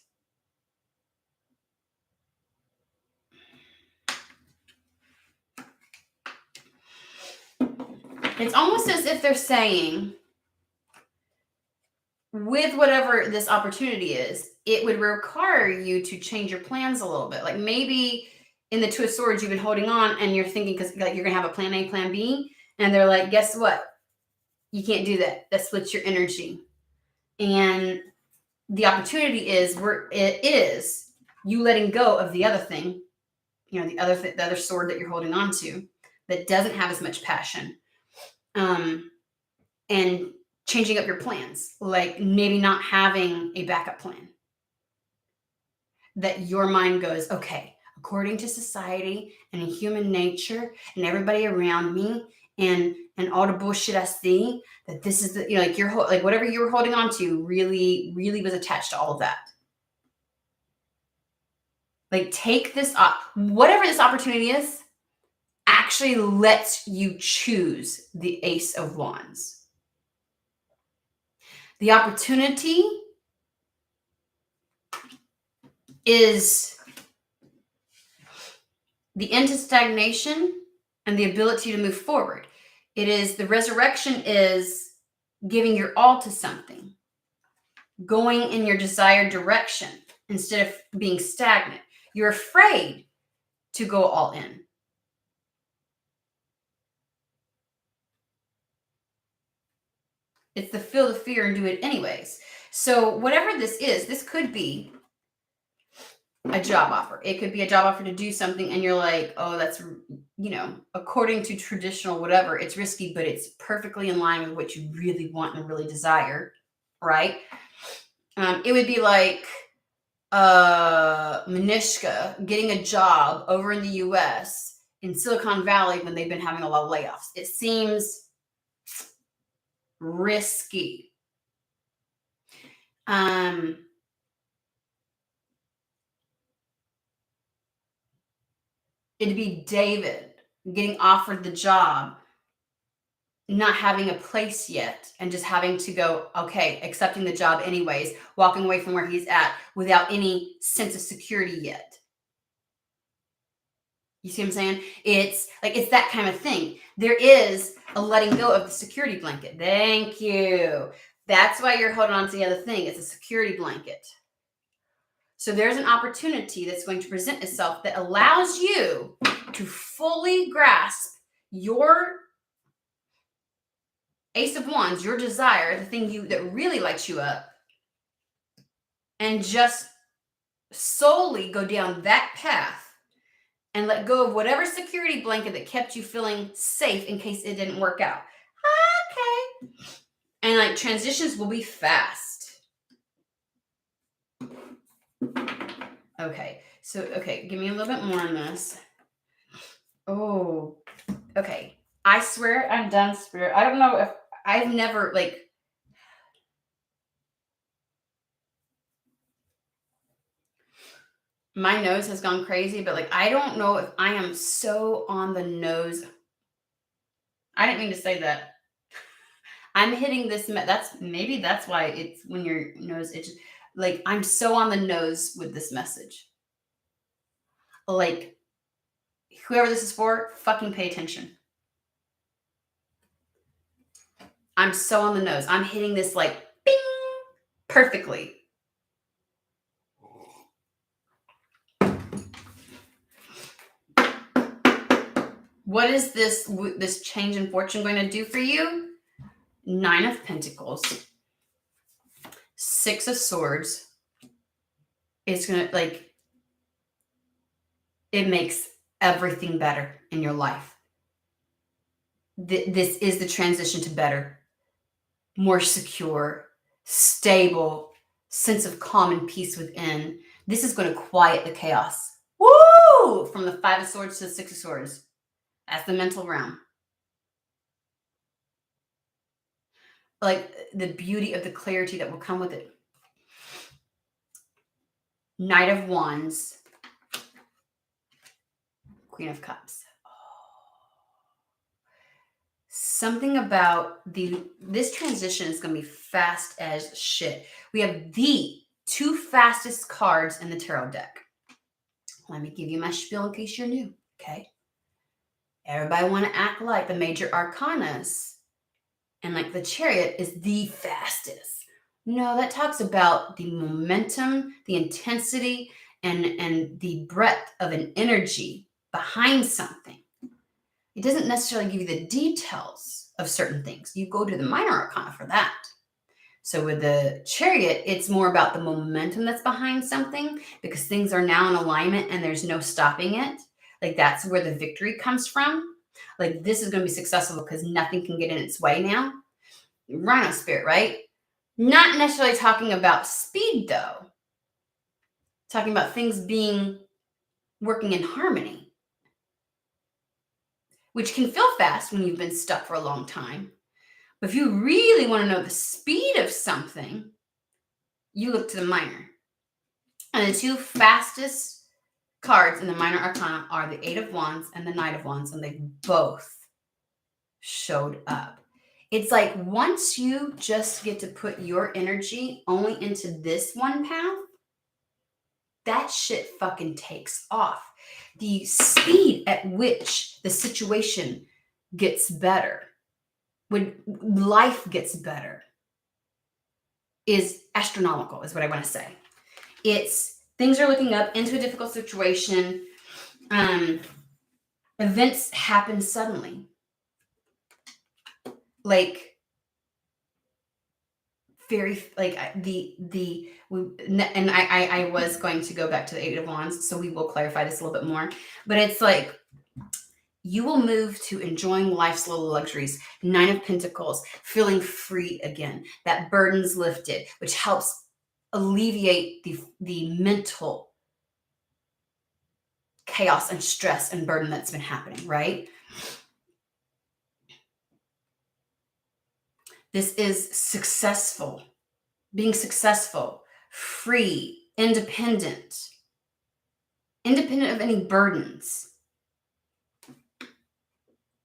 It's almost as if they're saying, with whatever this opportunity is, it would require you to change your plans a little bit. Like maybe in the Two of Swords, you've been holding on and you're thinking, because like you're gonna have a plan A, plan B, and they're like, guess what? You can't do that. That splits your energy. And the opportunity is where it is you letting go of the other thing, the other sword that you're holding on to that doesn't have as much passion, and changing up your plans, like maybe not having a backup plan. That your mind goes, okay, according to society and human nature and everybody around me and all the bullshit I see, that this is the, like your whole, like whatever you were holding on to really, really was attached to all of that. Like take this up, whatever this opportunity is, actually lets you choose the Ace of Wands. The opportunity is the end to stagnation and the ability to move forward. It is the resurrection is giving your all to something, going in your desired direction instead of being stagnant. You're afraid to go all in. It's the feel the fear and do it anyways. So whatever this is, this could be a job offer. It could be a job offer to do something and you're like, oh, that's, according to traditional whatever, it's risky, but it's perfectly in line with what you really want and really desire, right? It would be like Manishka getting a job over in the US in Silicon Valley when they've been having a lot of layoffs. It seems risky. It'd be David getting offered the job, not having a place yet, and just having to go, okay, accepting the job anyways, walking away from where he's at without any sense of security yet. You see what I'm saying? It's like, it's that kind of thing. There is a letting go of the security blanket. Thank you. That's why you're holding on to the other thing. It's a security blanket. So there's an opportunity that's going to present itself that allows you to fully grasp your Ace of Wands, your desire, the thing that really lights you up, and just solely go down that path and let go of whatever security blanket that kept you feeling safe in case it didn't work out. Okay. And like transitions will be fast. Okay. So, give me a little bit more on this. Oh, okay. I swear I'm done, Spirit. I don't know if I've never my nose has gone crazy, but I don't know if I am so on the nose. I didn't mean to say that. I'm hitting this. That's why it's when your nose itches. I'm so on the nose with this message. Whoever this is for, fucking pay attention. I'm so on the nose. I'm hitting this bing, perfectly. What is this change in fortune going to do for you? 9 of Pentacles, 6 of Swords. It's going to it makes everything better in your life. This is the transition to better, more secure, stable, sense of calm and peace within. This is going to quiet the chaos. Woo! From the 5 of Swords to the 6 of Swords. That's the mental realm. like the beauty of the clarity that will come with it. Knight of Wands, Queen of Cups. Something about this transition is going to be fast as shit. We have the two fastest cards in the tarot deck. Let me give you my spiel in case you're new, okay? Everybody want to act like the major arcanas and like the Chariot is the fastest. No, that talks about the momentum, the intensity, and the breadth of an energy behind something. It doesn't necessarily give you the details of certain things. You go to the minor arcana for that. So with the Chariot, it's more about the momentum that's behind something because things are now in alignment and there's no stopping it. Like that's where the victory comes from. Like this is going to be successful because nothing can get in its way now. Rhino spirit, right? Not necessarily talking about speed though. Talking about things working in harmony, which can feel fast when you've been stuck for a long time. But if you really want to know the speed of something, you look to the minor. And the two fastest cards in the minor arcana are the Eight of Wands and the Knight of Wands, and they both showed up. It's like once you just get to put your energy only into this one path, that shit fucking takes off. The speed at which the situation gets better, when life gets better, is astronomical, is what I want to say. It's things are looking up into a difficult situation. Events happen suddenly. Like very like and I was going to go back to the Eight of Wands, so we will clarify this a little bit more. But it's like you will move to enjoying life's little luxuries. Nine of Pentacles, feeling free again. That burden's lifted, which helps alleviate the mental chaos and stress and burden that's been happening, right? This is successful, being successful, free, independent of any burdens.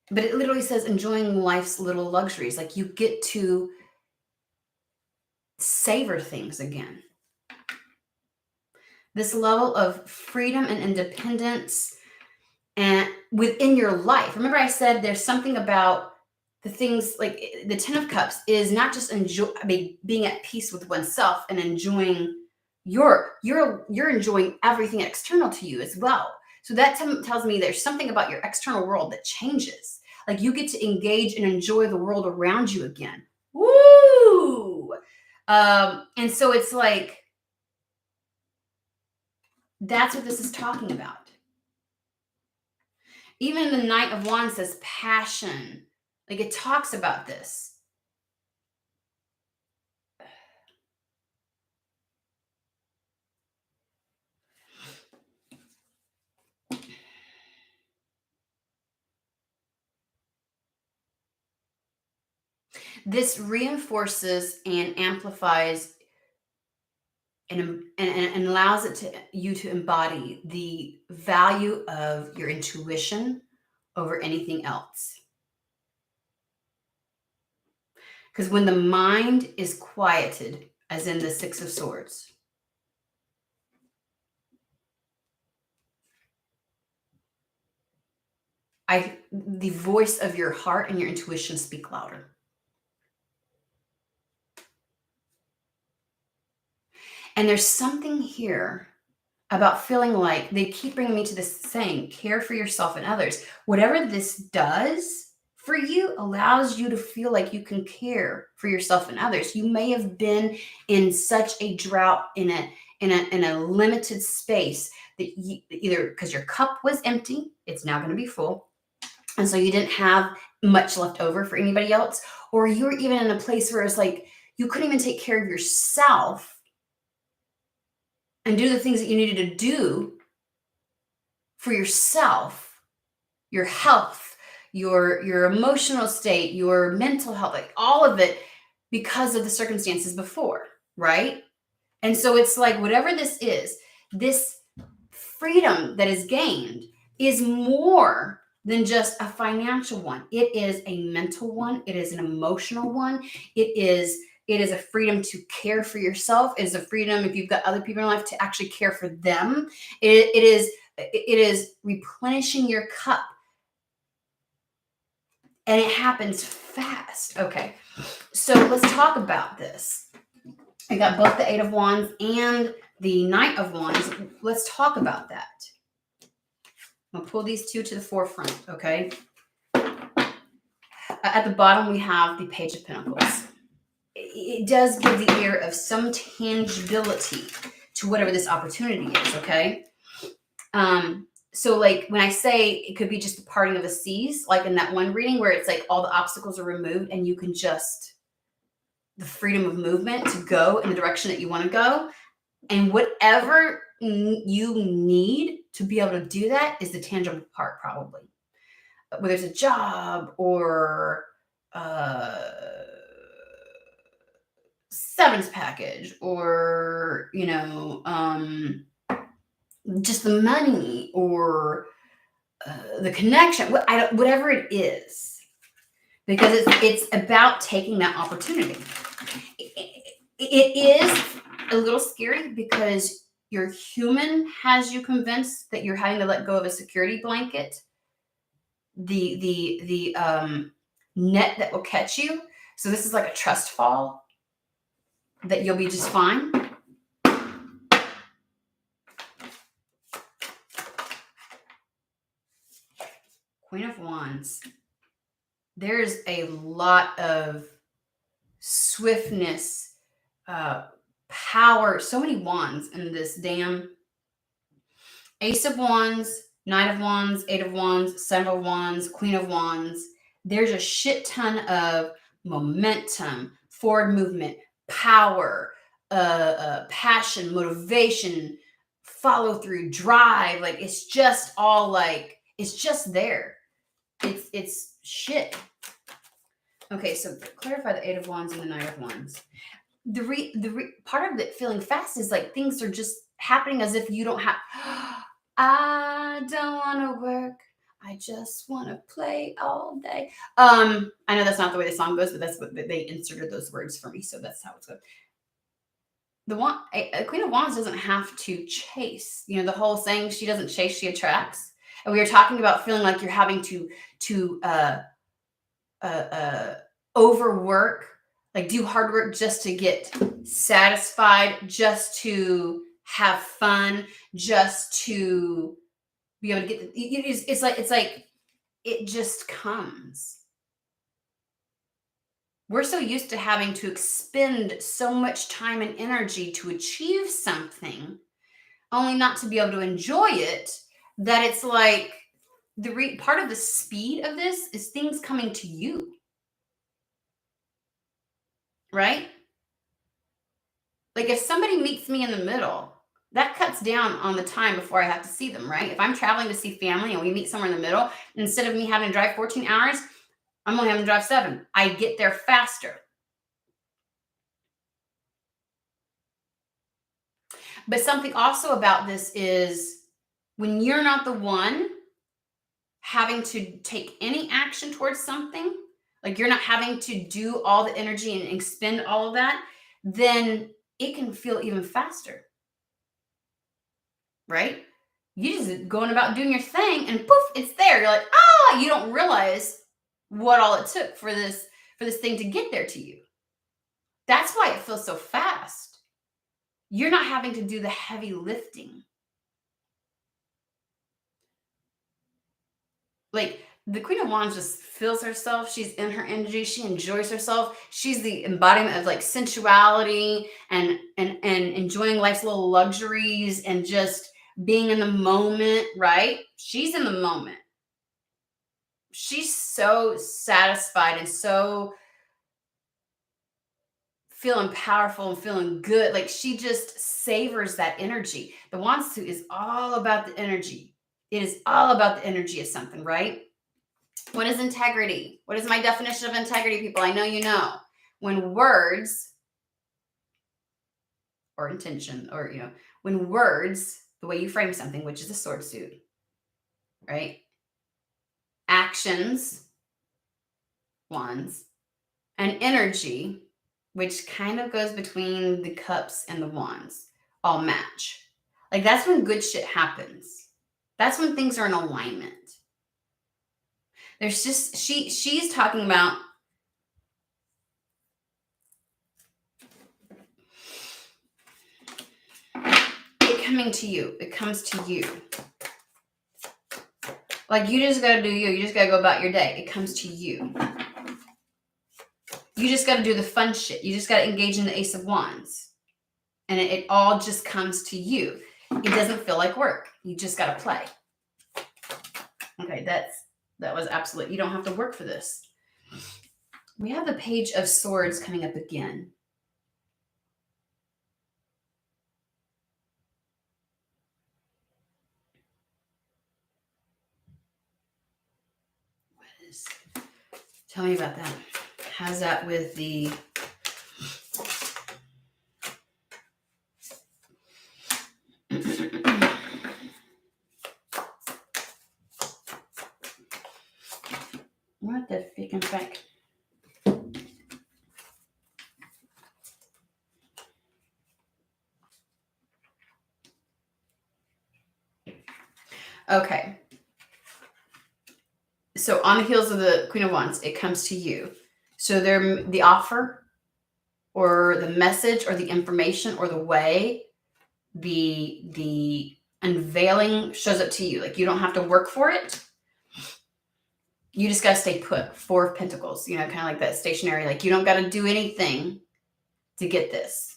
But it literally says enjoying life's little luxuries. Like you get to savor things again. This level of freedom and independence and within your life. Remember I said there's something about the things like the Ten of Cups is not just being at peace with oneself and enjoying you're enjoying everything external to you as well. So that tells me there's something about your external world that changes. Like you get to engage and enjoy the world around you again. Woo! And so it's like that's what this is talking about. Even the Knight of Wands says passion. Like it talks about this. This reinforces and amplifies and allows you to embody the value of your intuition over anything else. Because when the mind is quieted, as in the Six of Swords, the voice of your heart and your intuition speak louder. And there's something here about feeling like they keep bringing me to this saying, care for yourself and others. Whatever this does for you allows you to feel like you can care for yourself and others. You may have been in such a drought in a limited space that either because your cup was empty, it's now going to be full. And so you didn't have much left over for anybody else, or you were even in a place where it's like you couldn't even take care of yourself and do the things that you needed to do for yourself, your health, your emotional state, your mental health, like all of it. because of the circumstances before, right? And so it's like, whatever this is, this freedom that is gained is more than just a financial one. It is a mental one. It is an emotional one. It is a freedom to care for yourself. It is a freedom, if you've got other people in your life, to actually care for them. It is replenishing your cup, and it happens fast. Okay, so let's talk about this. I got both the Eight of Wands and the Knight of Wands. Let's talk about that. I'm going to pull these two to the forefront, okay? At the bottom, we have the Page of Pentacles. It does give the air of some tangibility to whatever this opportunity is, okay? So like when I say it could be just the parting of the seas, like in that one reading where it's like all the obstacles are removed and you can just, the freedom of movement to go in the direction that you want to go. And whatever you need to be able to do that is the tangible part, probably. Whether it's a job or severance package or, just the money or the connection, whatever it is. Because it's about taking that opportunity. It is a little scary because your human has you convinced that you're having to let go of a security blanket, the net that will catch you. So this is like a trust fall, that you'll be just fine. Queen of Wands. There's a lot of swiftness, power, so many wands in this damn Ace of Wands, Knight of Wands, Eight of Wands, Seven of Wands, Queen of Wands. There's a shit ton of momentum, forward movement, power, passion, motivation, follow through, drive. Like it's just all like, it's just there. It's shit. Okay, so clarify the Eight of Wands and the Knight of Wands. The part of it feeling fast is like things are just happening as if you don't have. I don't want to work. I just want to play all day. I know that's not the way the song goes, but that's what they inserted those words for me, so that's how it's going. A Queen of Wands doesn't have to chase. The whole saying, she doesn't chase, she attracts. And we were talking about feeling like you're having to overwork, like do hard work just to get satisfied, just to have fun, just to be able to get. It's like it just comes. We're so used to having to expend so much time and energy to achieve something, only not to be able to enjoy it, that it's like part of the speed of this is things coming to you. Right? Like if somebody meets me in the middle, that cuts down on the time before I have to see them, right? If I'm traveling to see family and we meet somewhere in the middle, instead of me having to drive 14 hours, I'm only having to drive 7. I get there faster. But something also about this is when you're not the one having to take any action towards something, like you're not having to do all the energy and expend all of that, then it can feel even faster. Right? You just going about doing your thing and poof, it's there. You're like, you don't realize what all it took for this thing to get there to you. That's why it feels so fast. You're not having to do the heavy lifting. Like the Queen of Wands just feels herself. She's in her energy. She enjoys herself. She's the embodiment of like sensuality and enjoying life's little luxuries and just being in the moment, right? She's in the moment. She's so satisfied and so feeling powerful and feeling good. Like she just savors that energy. The Wands suit is all about the energy. It is all about the energy of something, right? What is integrity? What is my definition of integrity, people? I know you know. when words or intention, or, when words, the way you frame something, which is a sword suit, right? Actions, wands, and energy, which kind of goes between the cups and the wands, all match. Like, that's when good shit happens. That's when things are in alignment. There's just, she's talking about it coming to you. It comes to you. Like, you just got to do you. You just got to go about your day. It comes to you. You just got to do the fun shit. You just got to engage in the Ace of Wands. And it all just comes to you. It doesn't feel like work. You just got to play. Okay, that was absolute. You don't have to work for this. We have the Page of Swords coming up again. What is? Tell me about that. How's that with the? What the freaking fuck? Okay. So on the heels of the Queen of Wands, it comes to you. So the offer or the message or the information or the way, the unveiling shows up to you. Like, you don't have to work for it. You just got to stay put. Four of Pentacles, kind of like that stationary. Like, you don't got to do anything to get this.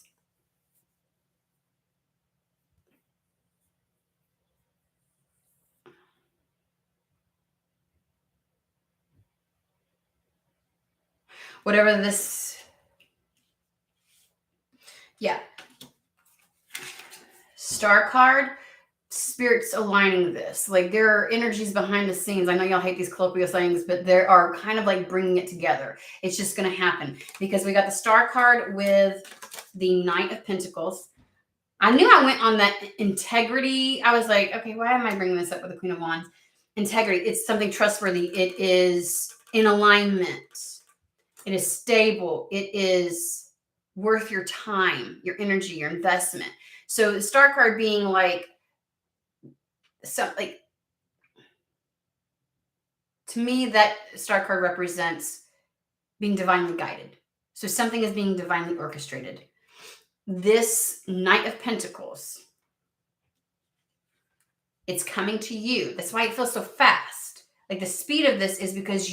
Whatever this, yeah. Star card, Spirit's aligning this. Like, there are energies behind the scenes. I know y'all hate these colloquial sayings, but there are kind of like bringing it together. It's just going to happen because we got the Star card with the Knight of Pentacles. I knew I went on that integrity. I was like, okay, why am I bringing this up with the Queen of Wands? Integrity. It's something trustworthy. It is in alignment. It is stable. It is worth your time, your energy, your investment. So the Star card being like, to me, that Star card represents being divinely guided. So something is being divinely orchestrated. This Knight of Pentacles, it's coming to you. That's why it feels so fast. Like, the speed of this is because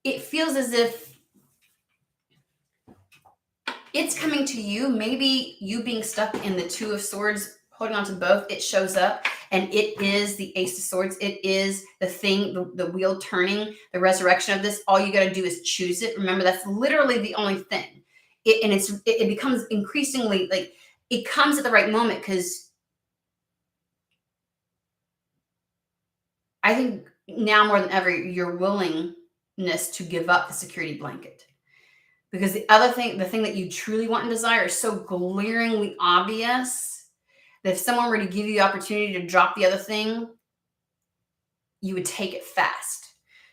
it feels as if it's coming to you. Maybe you being stuck in the Two of Swords, holding on to both, it shows up. And it is the Ace of Swords. It is the thing, the wheel turning, the resurrection of this. All you got to do is choose it. Remember, that's literally the only thing. It becomes increasingly like it comes at the right moment, because I think now more than ever, your willingness to give up the security blanket. Because the thing that you truly want and desire is so glaringly obvious that if someone were to give you the opportunity to drop the other thing, you would take it fast.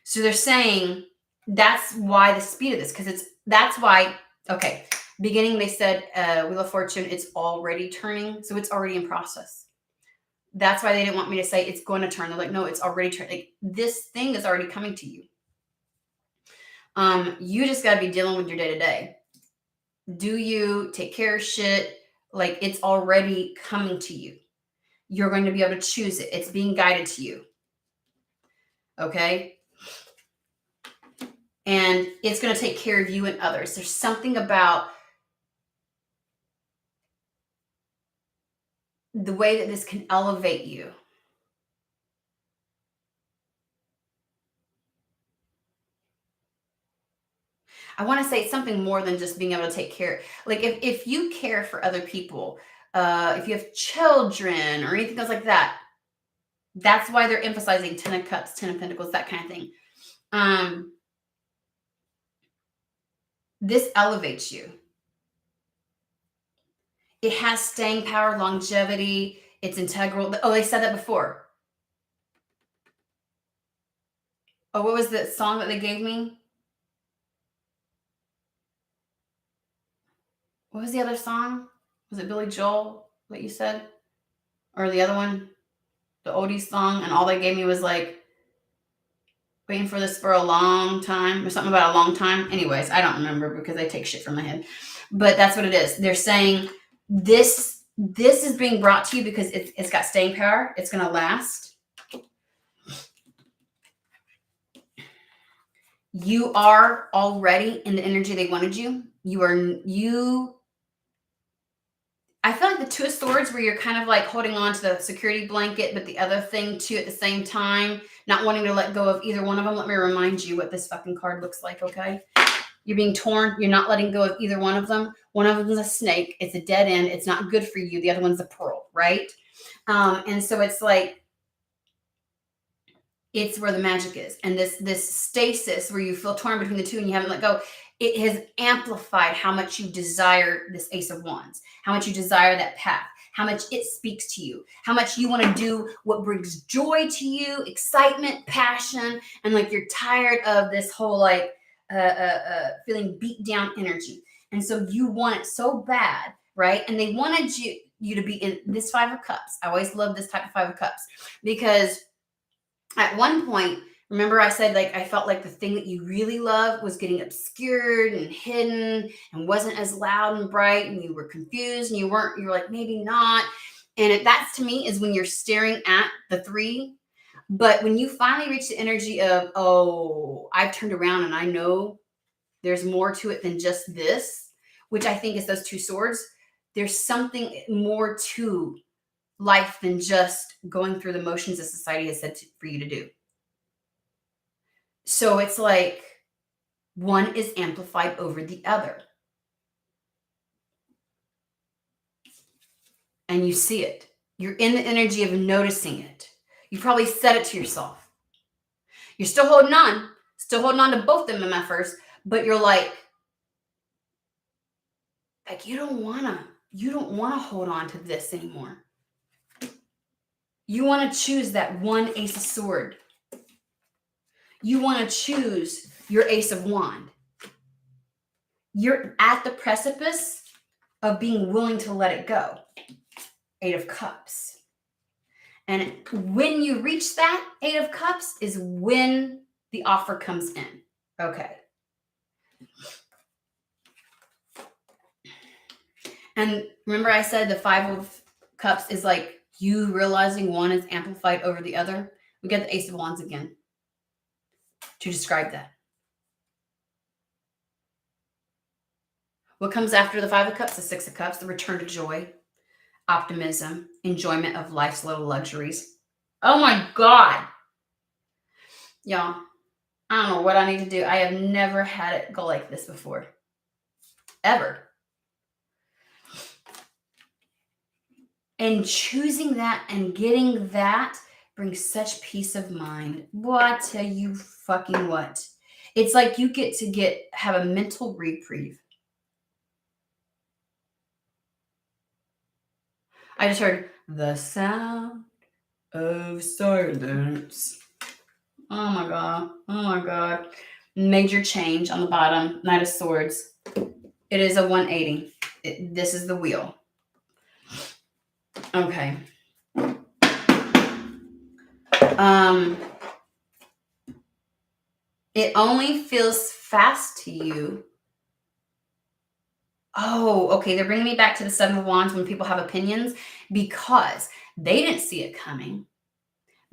So they're saying that's why the speed of this, because that's why, okay, beginning they said Wheel of Fortune, it's already turning. So it's already in process. That's why they didn't want me to say it's going to turn. They're like, no, it's already turning. Like, this thing is already coming to you. You just got to be dealing with your day to day. Do you take care of shit? Like, it's already coming to you. You're going to be able to choose it. It's being guided to you. Okay. And it's going to take care of you and others. There's something about the way that this can elevate you. I want to say it's something more than just being able to take care. Like, if you care for other people, if you have children or anything else like that, that's why they're emphasizing 10 of Cups, 10 of Pentacles, that kind of thing. This elevates you. It has staying power, longevity. It's integral. Oh, they said that before. Oh, what was the song that they gave me? What was the other song? Was it Billy Joel that you said? Or the other one? The oldies song? And all they gave me was like, waiting for this for a long time or something about a long time. Anyways, I don't remember because I take shit from my head. But that's what it is. They're saying this is being brought to you because it's got staying power. It's going to last. You are already in the energy they wanted you. I feel like the Two of Swords where you're kind of like holding on to the security blanket, but the other thing too at the same time, not wanting to let go of either one of them. Let me remind you what this fucking card looks like, okay? You're being torn. You're not letting go of either one of them. One of them is a snake. It's a dead end. It's not good for you. The other one's a pearl, right? And so it's like, it's where the magic is. And this stasis where you feel torn between the two and you haven't let go, it has amplified how much you desire this Ace of Wands, how much you desire that path, how much it speaks to you, how much you want to do what brings joy to you, excitement, passion, and like you're tired of this whole like feeling beat down energy. And so you want it so bad, right? And they wanted you to be in this Five of Cups. I always love this type of Five of Cups because at one point, remember I said like I felt like the thing that you really loved was getting obscured and hidden and wasn't as loud and bright, and you were confused and you were like maybe not. And that to me is when you're staring at the three. But when you finally reach the energy of, oh, I've turned around and I know there's more to it than just this, which I think is those two swords. There's something more to life than just going through the motions that society has said for you to do. So it's like one is amplified over the other. And you see it. You're in the energy of noticing it. You probably said it to yourself. You're still holding on to both of them at first, but you're like you don't want to hold on to this anymore. You want to choose that one Ace of Sword. You want to choose your Ace of Wand. You're at the precipice of being willing to let it go. Eight of Cups. And when you reach that Eight of Cups is when the offer comes in. Okay. And remember I said the Five of Cups is like you realizing one is amplified over the other. We get the Ace of Wands again to describe that. What comes after the Five of Cups? The Six of Cups, the return to joy, optimism, enjoyment of life's little luxuries. Oh my God. Y'all, I don't know what I need to do. I have never had it go like this before. Ever. And choosing that and getting that brings such peace of mind. Boy, I tell you fucking what. It's like you get to have a mental reprieve. I just heard the sound of silence. Oh my God. Oh my God. Major change on the bottom. Knight of Swords. It is a 180. This is the wheel. Okay. It only feels fast to you. Oh, okay. They're bringing me back to the Seven of Wands when people have opinions because they didn't see it coming.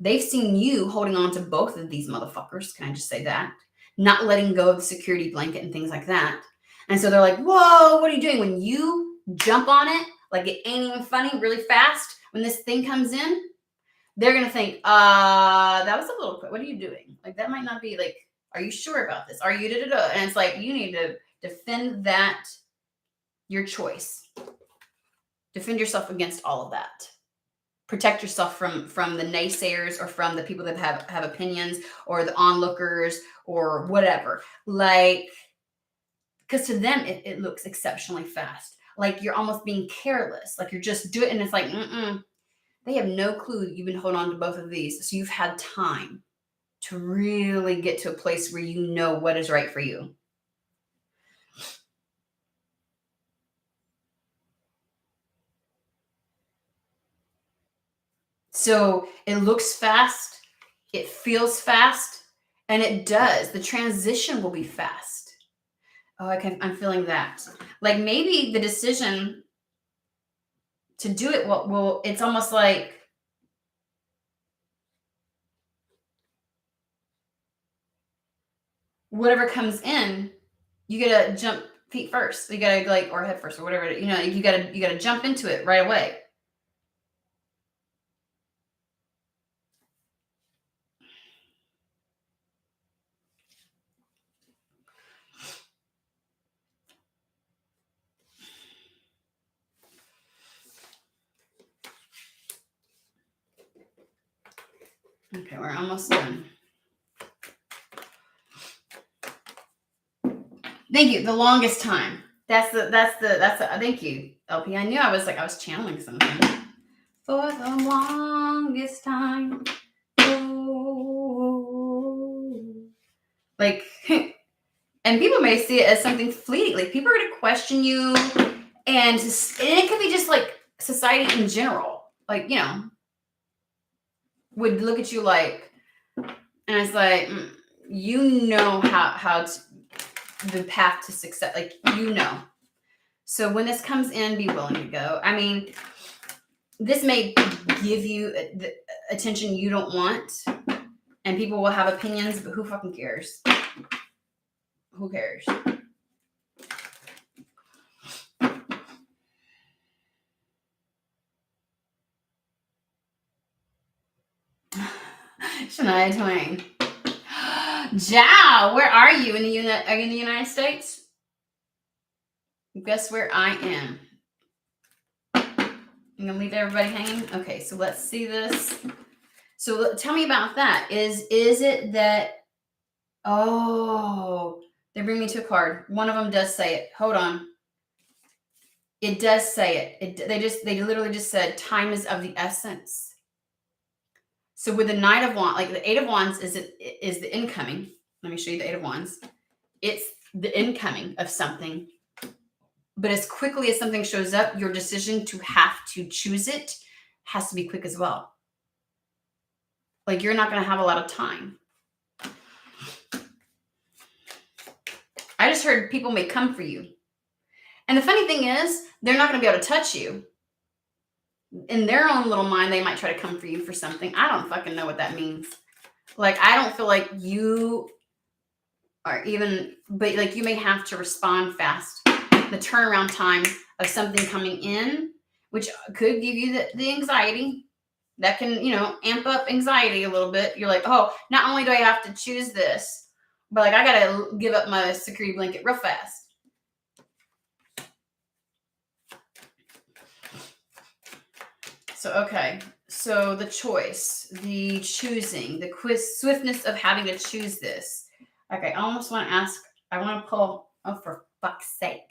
They've seen you holding on to both of these motherfuckers. Can I just say that? Not letting go of the security blanket and things like that. And so they're like, whoa, what are you doing? When you jump on it, like it ain't even funny, really fast, when this thing comes in, they're going to think, that was a little quick. What are you doing? Like, that might not be like, are you sure about this? Are you da-da-da? And it's like, you need to defend that, your choice. Defend yourself against all of that. Protect yourself from the naysayers or from the people that have opinions or the onlookers or whatever. Like, because to them it looks exceptionally fast. Like you're almost being careless. Like you're just doing it, and it's like, they have no clue you've been holding on to both of these. So you've had time to really get to a place where you know what is right for you. So it looks fast, it feels fast, and it does. The transition will be fast. Oh, I'm feeling that. Like maybe the decision to do it will it's almost like whatever comes in, you gotta jump feet first. You gotta like or head first or whatever. You gotta jump into it right away. Okay, we're almost done. Thank you. The longest time. That's the thank you, LP. I knew I was channeling something. For the longest time. Oh. Like and people may see it as something fleeting. Like people are gonna question you and it could be just like society in general. Like, would look at you like, and it's like, how to, the path to success, like, So when this comes in, be willing to go. I mean, this may give you the attention you don't want, and people will have opinions, but who fucking cares? Who cares? Shania Twain. Jow, where are you? Are you in the United States? Guess where I am. I'm gonna leave everybody hanging. Okay, so let's see this. So tell me about that. Is it that? Oh, they bring me to a card. One of them does say it. Hold on. It does say it. They literally just said time is of the essence. So with the Knight of Wands, like the Eight of Wands is the incoming. Let me show you the Eight of Wands. It's the incoming of something. But as quickly as something shows up, your decision to have to choose it has to be quick as well. Like you're not going to have a lot of time. I just heard people may come for you. And the funny thing is, they're not going to be able to touch you. In their own little mind, they might try to come for you for something. I don't fucking know what that means. Like, I don't feel like you are even, but like you may have to respond fast. The turnaround time of something coming in, which could give you the anxiety. That can, amp up anxiety a little bit. You're like, oh, not only do I have to choose this, but like I got to give up my security blanket real fast. So, okay. So the choice, the choosing, the swiftness of having to choose this. Okay. I almost want to ask, I want to pull, oh, for fuck's sake.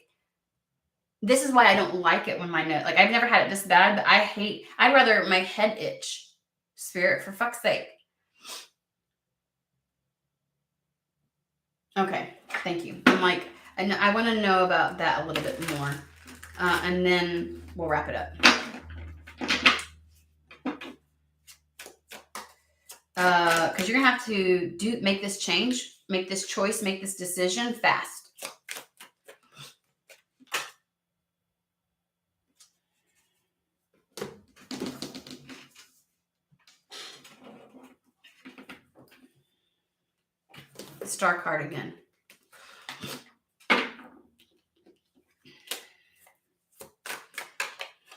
This is why I don't like it when my nose, like I've never had it this bad, but I'd rather my head itch. Spirit, for fuck's sake. Okay, thank you. I'm like, I want to know about that a little bit more. And then we'll wrap it up. Because you're going to have to make this change, make this choice, make this decision fast. Star card again.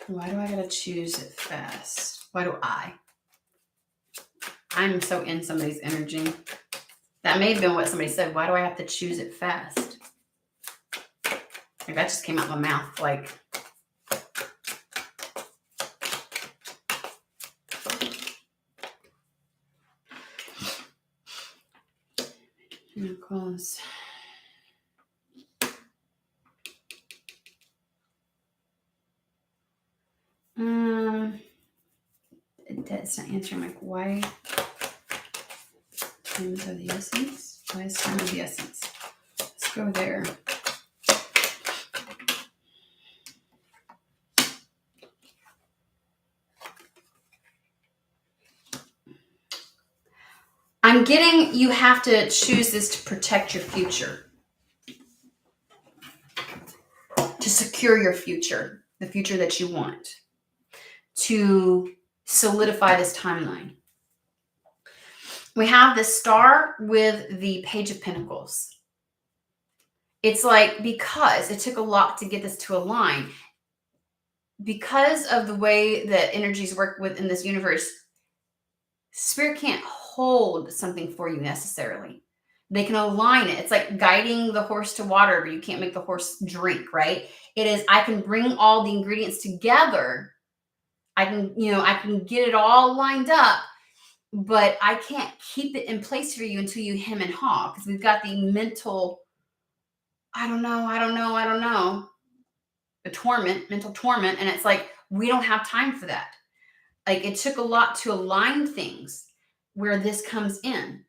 Why do I gotta choose it fast? Why do I'm so in somebody's energy. That may have been what somebody said. Why do I have to choose it fast? Like that just came out my mouth. Like, close. that's not answering. Like, why times of the essence? Why is time of the essence? Let's go there. I'm getting you have to choose this to protect your future, to secure your future, the future that you want, to solidify this timeline. We have the star with the Page of Pentacles. It's like, because it took a lot to get this to align, because of the way that energies work within this universe, Spirit can't hold something for you necessarily. They can align it. It's like guiding the horse to water, but you can't make the horse drink, right? It is, I can bring all the ingredients together. I can get it all lined up, but I can't keep it in place for you until you hem and haw, because we've got the mental, I don't know, the mental torment. And it's like, we don't have time for that. Like, it took a lot to align things where this comes in.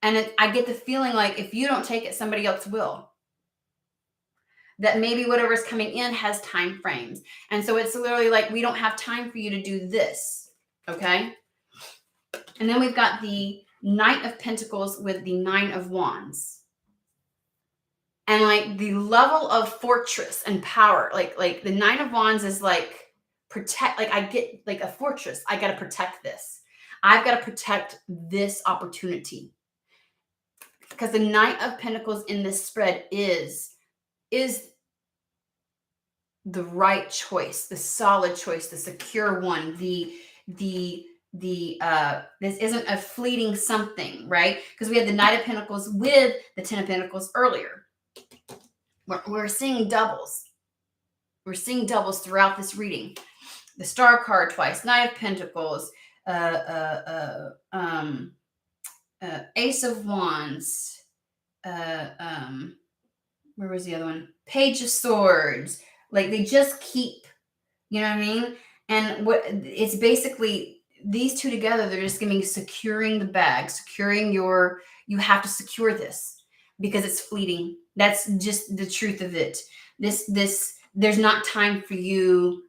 And I get the feeling like if you don't take it, somebody else will. That maybe whatever's coming in has time frames. And so it's literally like, we don't have time for you to do this. Okay. And then we've got the Knight of Pentacles with the Nine of Wands. And like the level of fortress and power, like the Nine of Wands is like, protect, like I get like a fortress. I got to protect this. I've got to protect this opportunity, because the Knight of Pentacles in this spread is the right choice, the solid choice, the secure one, this isn't a fleeting something, right? Because we had the Knight of Pentacles with the Ten of Pentacles earlier. We're seeing doubles. We're seeing doubles throughout this reading. The Star card twice, Knight of Pentacles, Ace of Wands, where was the other one? Page of Swords. Like, they just keep, you know what I mean? And what it's basically, these two together, they're just giving securing the bag, securing you have to secure this because it's fleeting. That's just the truth of it. There's not time for you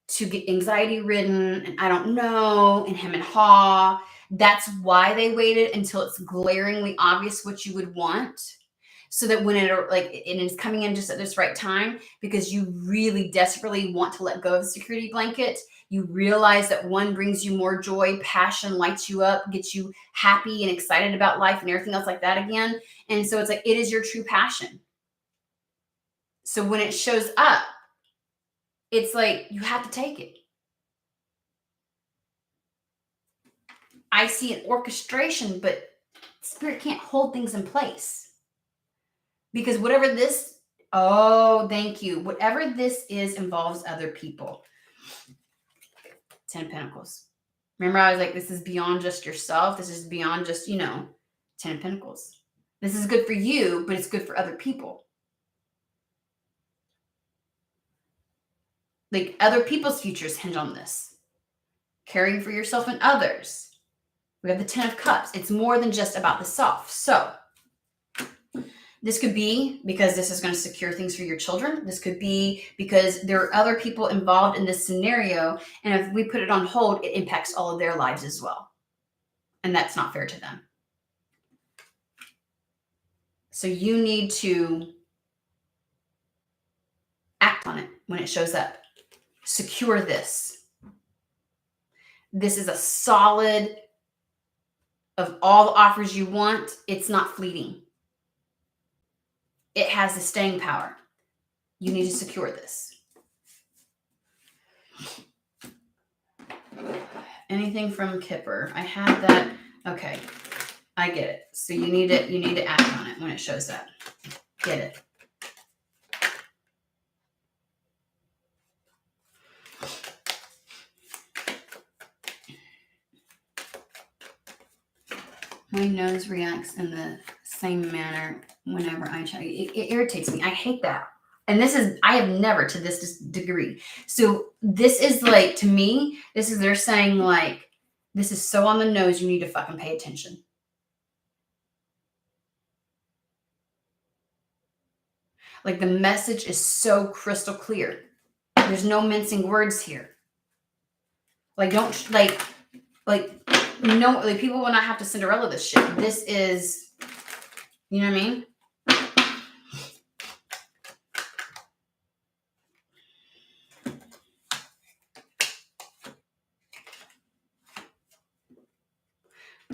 to get anxiety ridden and I don't know and hem and haw. That's why they waited until it's glaringly obvious what you would want, so that when it is coming in just at this right time, because you really desperately want to let go of the security blanket. You realize that one brings you more joy, passion, lights you up, gets you happy and excited about life and everything else like that again. And so it's like, it is your true passion. So when it shows up, it's like, you have to take it. I see an orchestration, but Spirit can't hold things in place. Because whatever this, thank you. Whatever this is involves other people. 10 of Pentacles. Remember, I was like, this is beyond just yourself. This is beyond just, 10 of Pentacles. This is good for you, but it's good for other people. Like, other people's futures hinge on this. Caring for yourself and others. We have the 10 of Cups. It's more than just about the self. So this could be because this is going to secure things for your children. This could be because there are other people involved in this scenario. And if we put it on hold, it impacts all of their lives as well. And that's not fair to them. So you need to act on it when it shows up. Secure this. This is a solid, of all the offers you want, it's not fleeting. It has the staying power. You need to secure this. Anything from Kipper? I had that. Okay, I get it. So you need to act on it when it shows up. Get it. My nose reacts in the same manner whenever I try. It irritates me. I hate that. And I have never to this degree. So this is like, to me, they're saying like, This is so on the nose, you need to fucking pay attention. Like, the message is so crystal clear. There's no mincing words here. Like, don't, like, no, like, people will not have to Cinderella this shit. This is, you know what I mean?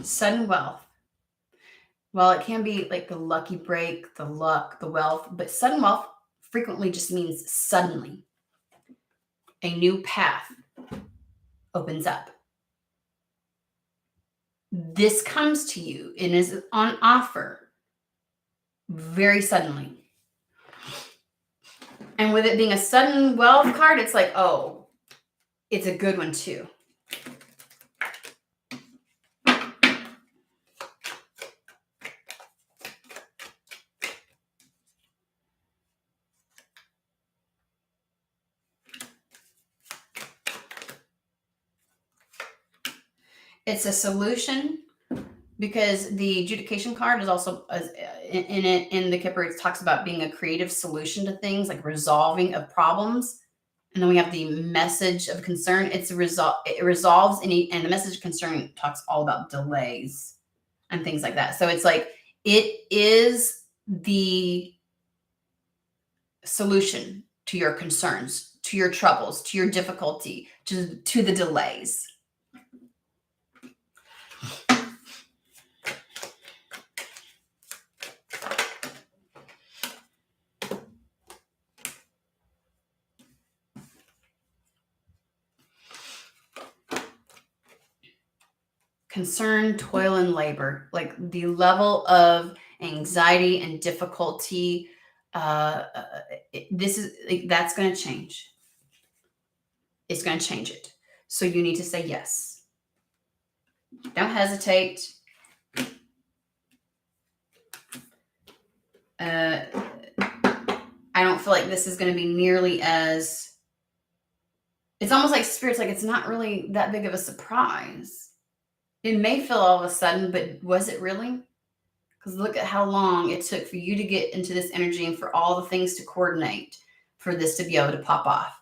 Sudden wealth. Well, it can be like the lucky break, the luck, the wealth, but sudden wealth frequently just means suddenly. A new path opens up. This comes to you and is on offer very suddenly. And with it being a sudden wealth card, it's like, oh, it's a good one too. It's a solution, because the adjudication card is also in the Kipper. It talks about being a creative solution to things, like resolving of problems. And then we have the message of concern. It resolves any, and the message of concern talks all about delays and things like that. So it's like, it is the solution to your concerns, to your troubles, to your difficulty, to the delays. Concern, toil, and labor, like the level of anxiety and difficulty. This is like, that's going to change. It's going to change it. So you need to say yes. Don't hesitate. I don't feel like this is going to be nearly as. It's almost like Spirit's like, it's not really that big of a surprise. It may feel all of a sudden, but was it really? Because look at how long it took for you to get into this energy and for all the things to coordinate for this to be able to pop off.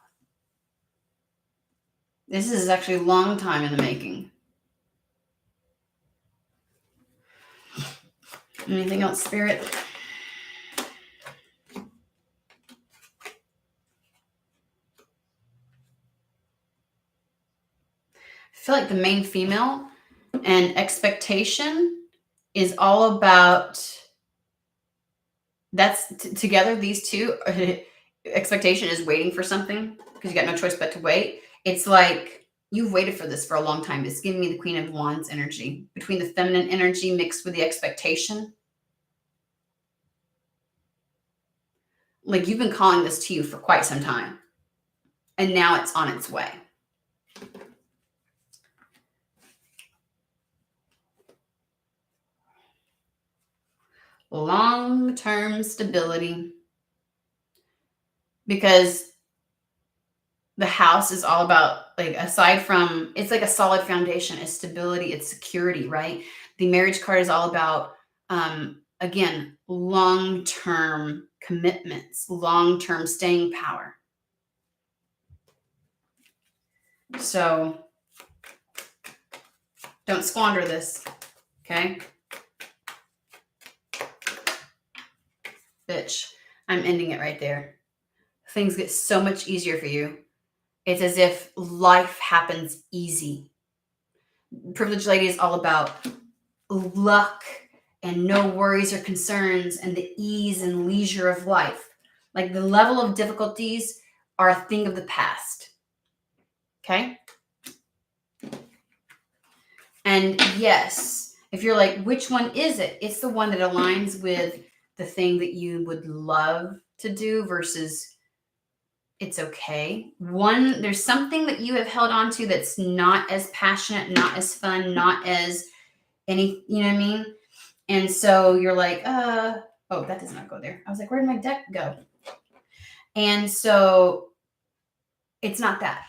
This is actually a long time in the making. Anything else, Spirit? I feel like the main female and expectation is all about, that's together, these two. Expectation is waiting for something because you got no choice but to wait. It's like, you've waited for this for a long time. It's giving me the Queen of Wands energy, between the feminine energy mixed with the expectation. Like, you've been calling this to you for quite some time, and now it's on its way. Long-term stability, because the house is all about, like, aside from, it's like a solid foundation, it's stability, it's security, right? The marriage card is all about, again, long-term commitments, long-term staying power. So don't squander this, okay? Bitch, I'm ending it right there. Things get so much easier for you. It's as if life happens easy. Privileged Lady is all about luck and no worries or concerns and the ease and leisure of life. Like, the level of difficulties are a thing of the past. Okay? And yes, if you're like, which one is it? It's the one that aligns with the thing that you would love to do versus it's okay. One, there's something that you have held on to that's not as passionate, not as fun, not as any, you know what I mean? And so you're like, oh, that does not go there. I was like, where did my deck go? And so it's not that.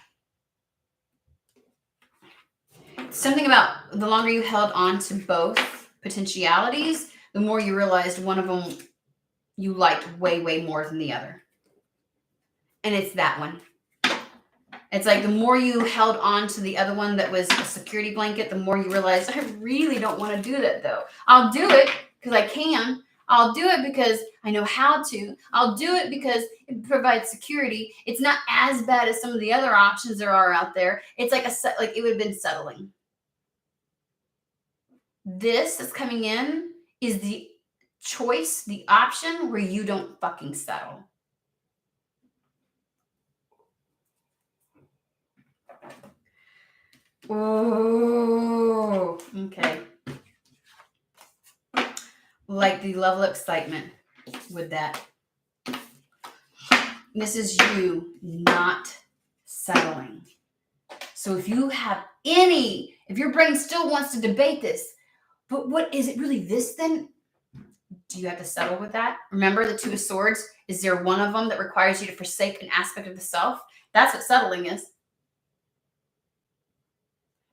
something about the longer you held on to both potentialities, the more you realized one of them you liked way, way more than the other. And it's that one. It's like the more you held on to the other one that was a security blanket, the more you realize, I really don't want to do that though. I'll do it because I can. I'll do it because I know how to. I'll do it because it provides security. It's not as bad as some of the other options there are out there. It's like like it would have been settling. This that's coming in is the choice, the option where you don't fucking settle. Oh, okay. Like the level of excitement with that. This is you not settling. So if you have if your brain still wants to debate this, but what is it really this then? Do you have to settle with that? Remember the Two of Swords? Is there one of them that requires you to forsake an aspect of the self? That's what settling is.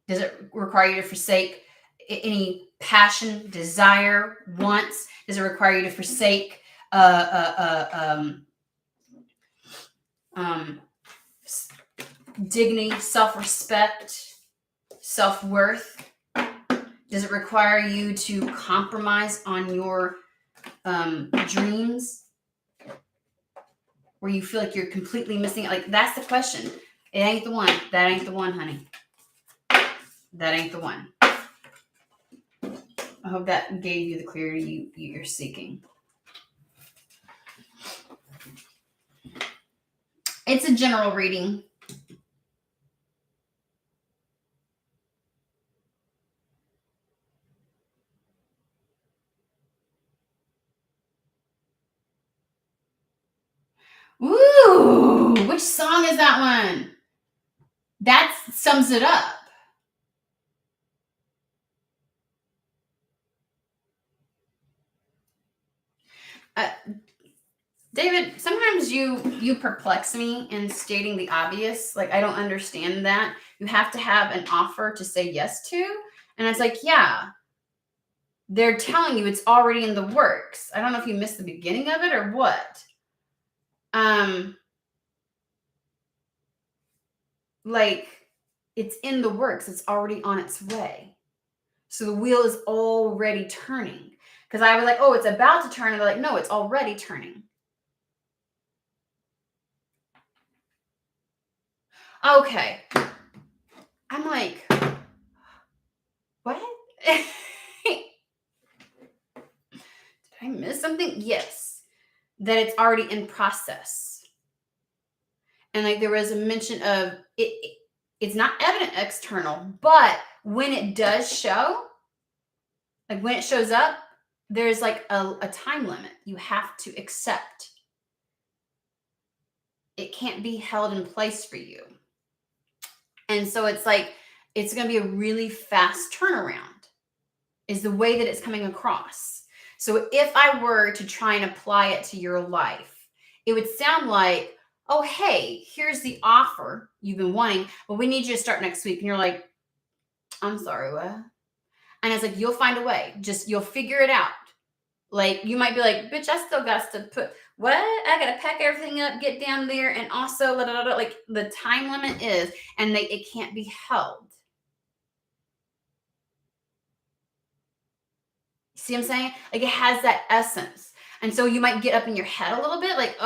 Does it require you to forsake any passion, desire, wants? Does it require you to forsake dignity, self-respect, self-worth? Does it require you to compromise on your dreams where you feel like you're completely missing it? Like, that's the question. It ain't the one. That ain't the one, honey. That ain't the one. I hope that gave you the clarity you're seeking. It's a general reading. Ooh, which song is that one? That sums it up. David, sometimes you perplex me in stating the obvious. Like, I don't understand that. You have to have an offer to say yes to. And it's like, yeah, they're telling you it's already in the works. I don't know if you missed the beginning of it or what. Like, it's in the works. It's already on its way. So the wheel is already turning. Because I was like, oh, it's about to turn. And they're like, no, it's already turning. Okay. I'm like, what? Did I miss something? Yes. That it's already in process. And like there was a mention of it's not evident external, but when it does show, like when it shows up, there's like a time limit you have to accept. It can't be held in place for you. And so it's like, it's going to be a really fast turnaround is the way that it's coming across. So if I were to try and apply it to your life, it would sound like, oh, hey, here's the offer you've been wanting, but we need you to start next week. And you're like, I'm sorry, what? And it's like, you'll find a way. Just, you'll figure it out. Like, you might be like, bitch, I still got to put, what? I got to pack everything up, get down there. And also, like the time limit is, and it can't be held. See what I'm saying? Like, it has that essence. And so you might get up in your head a little bit like,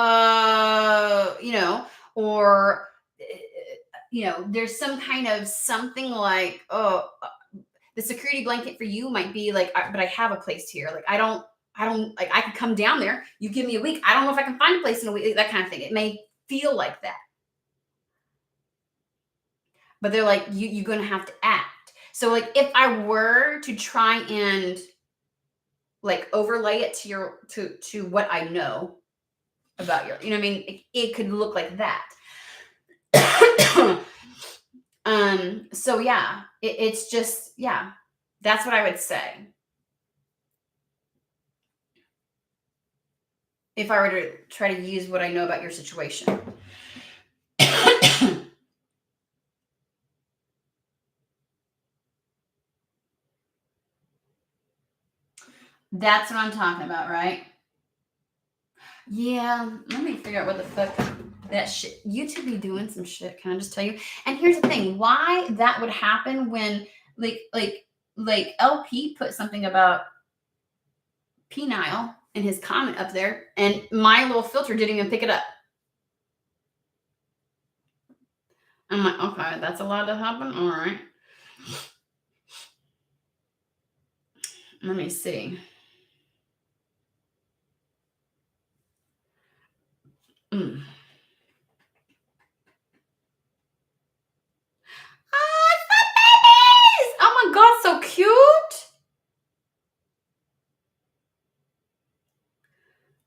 or, there's some kind of something like, the security blanket for you might be like, but I have a place here. Like, I don't like, I could come down there. You give me a week. I don't know if I can find a place in a week, that kind of thing. It may feel like that. But they're like, you're going to have to act. So like, if I were to try and like overlay it to what I know about your, what I mean? It could look like that. So yeah, it's just, yeah, that's what I would say. If I were to try to use what I know about your situation. That's what I'm talking about, right? Yeah, let me figure out what the fuck that shit. YouTube be doing some shit. Can I just tell you? And here's the thing: why that would happen when, like, LP put something about penile in his comment up there, and my little filter didn't even pick it up. I'm like, okay, that's allowed to happen. All right. Let me see. Mm. Ah, it's my babies! Oh my god, so cute.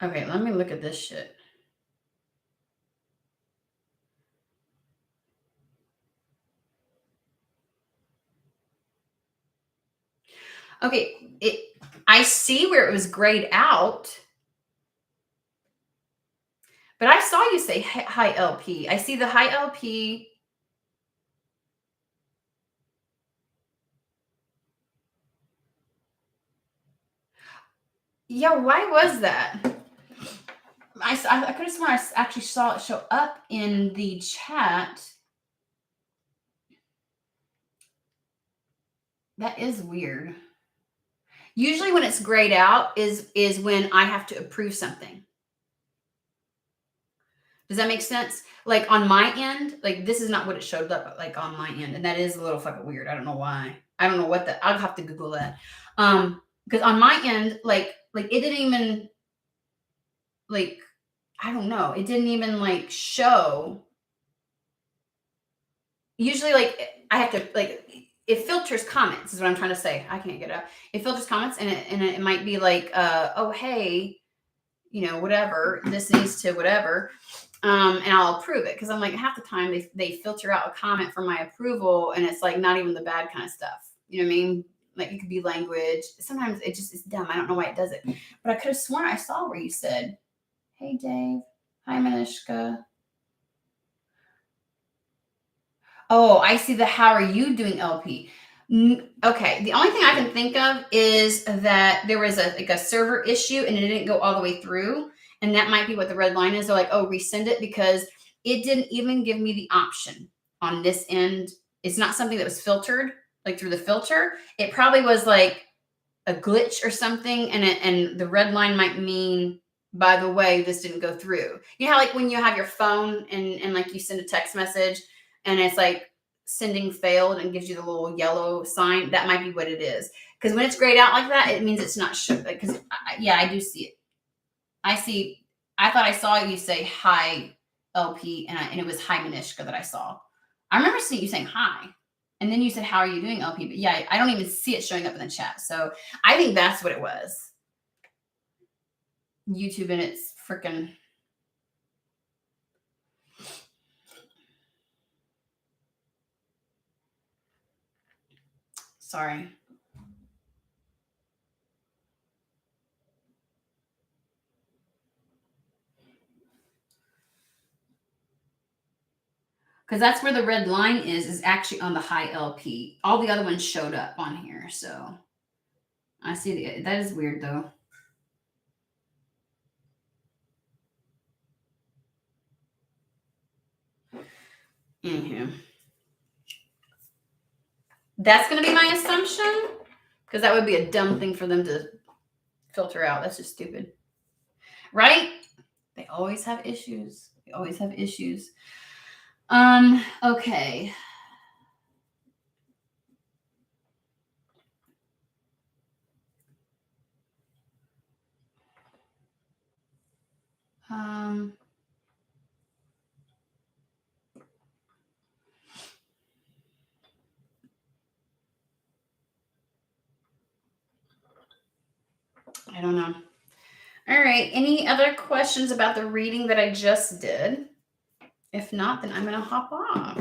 Okay, let me look at this shit. Okay, I see where it was grayed out, but I saw you say high LP. I see the high LP. Yeah, why was that? I could have sworn I actually saw it show up in the chat. That is weird. Usually when it's grayed out is when I have to approve something. Does that make sense? Like on my end, like this is not what it showed up like on my end, and that is a little fucking weird. I don't know why. I don't know what the. I'll have to Google that. Because on my end, like it didn't even like I don't know. It didn't even like show. Usually, like I have to like it filters comments. Is what I'm trying to say. I can't get it out. It filters comments, and it might be like, oh hey, whatever. This needs to whatever. And I'll approve it because I'm like half the time they filter out a comment for my approval and it's like not even the bad kind of stuff. You know what I mean? Like it could be language. Sometimes it just is dumb. I don't know why it does it. But I could have sworn I saw where you said, "Hey Dave, hi Manishka." Oh, I see the "How are you doing?" LP. Okay, the only thing I can think of is that there was a server issue and it didn't go all the way through, and that might be what the red line is. They're like, "Oh, resend it," because it didn't even give me the option on this end. It's not something that was filtered like through the filter. It probably was like a glitch or something, and the red line might mean, by the way, this didn't go through. You know how like when you have your phone and like you send a text message and it's like sending failed and gives you the little yellow sign, that might be what it is. Because when it's grayed out like that, it means it's not sure. Because yeah, I do see it. I see. I thought I saw you say hi LP, and it was hi Manishka that I saw. I remember seeing you saying hi, and then you said how are you doing LP? But yeah, I don't even see it showing up in the chat. So I think that's what it was. YouTube and its freaking. Sorry. Because that's where the red line is actually on the high LP. All the other ones showed up on here. So I see that is weird though. Anywho. That's going to be my assumption. Because that would be a dumb thing for them to filter out. That's just stupid. Right? They always have issues. They always have issues. Okay. I don't know. All right. Any other questions about the reading that I just did? If not, then I'm going to hop off.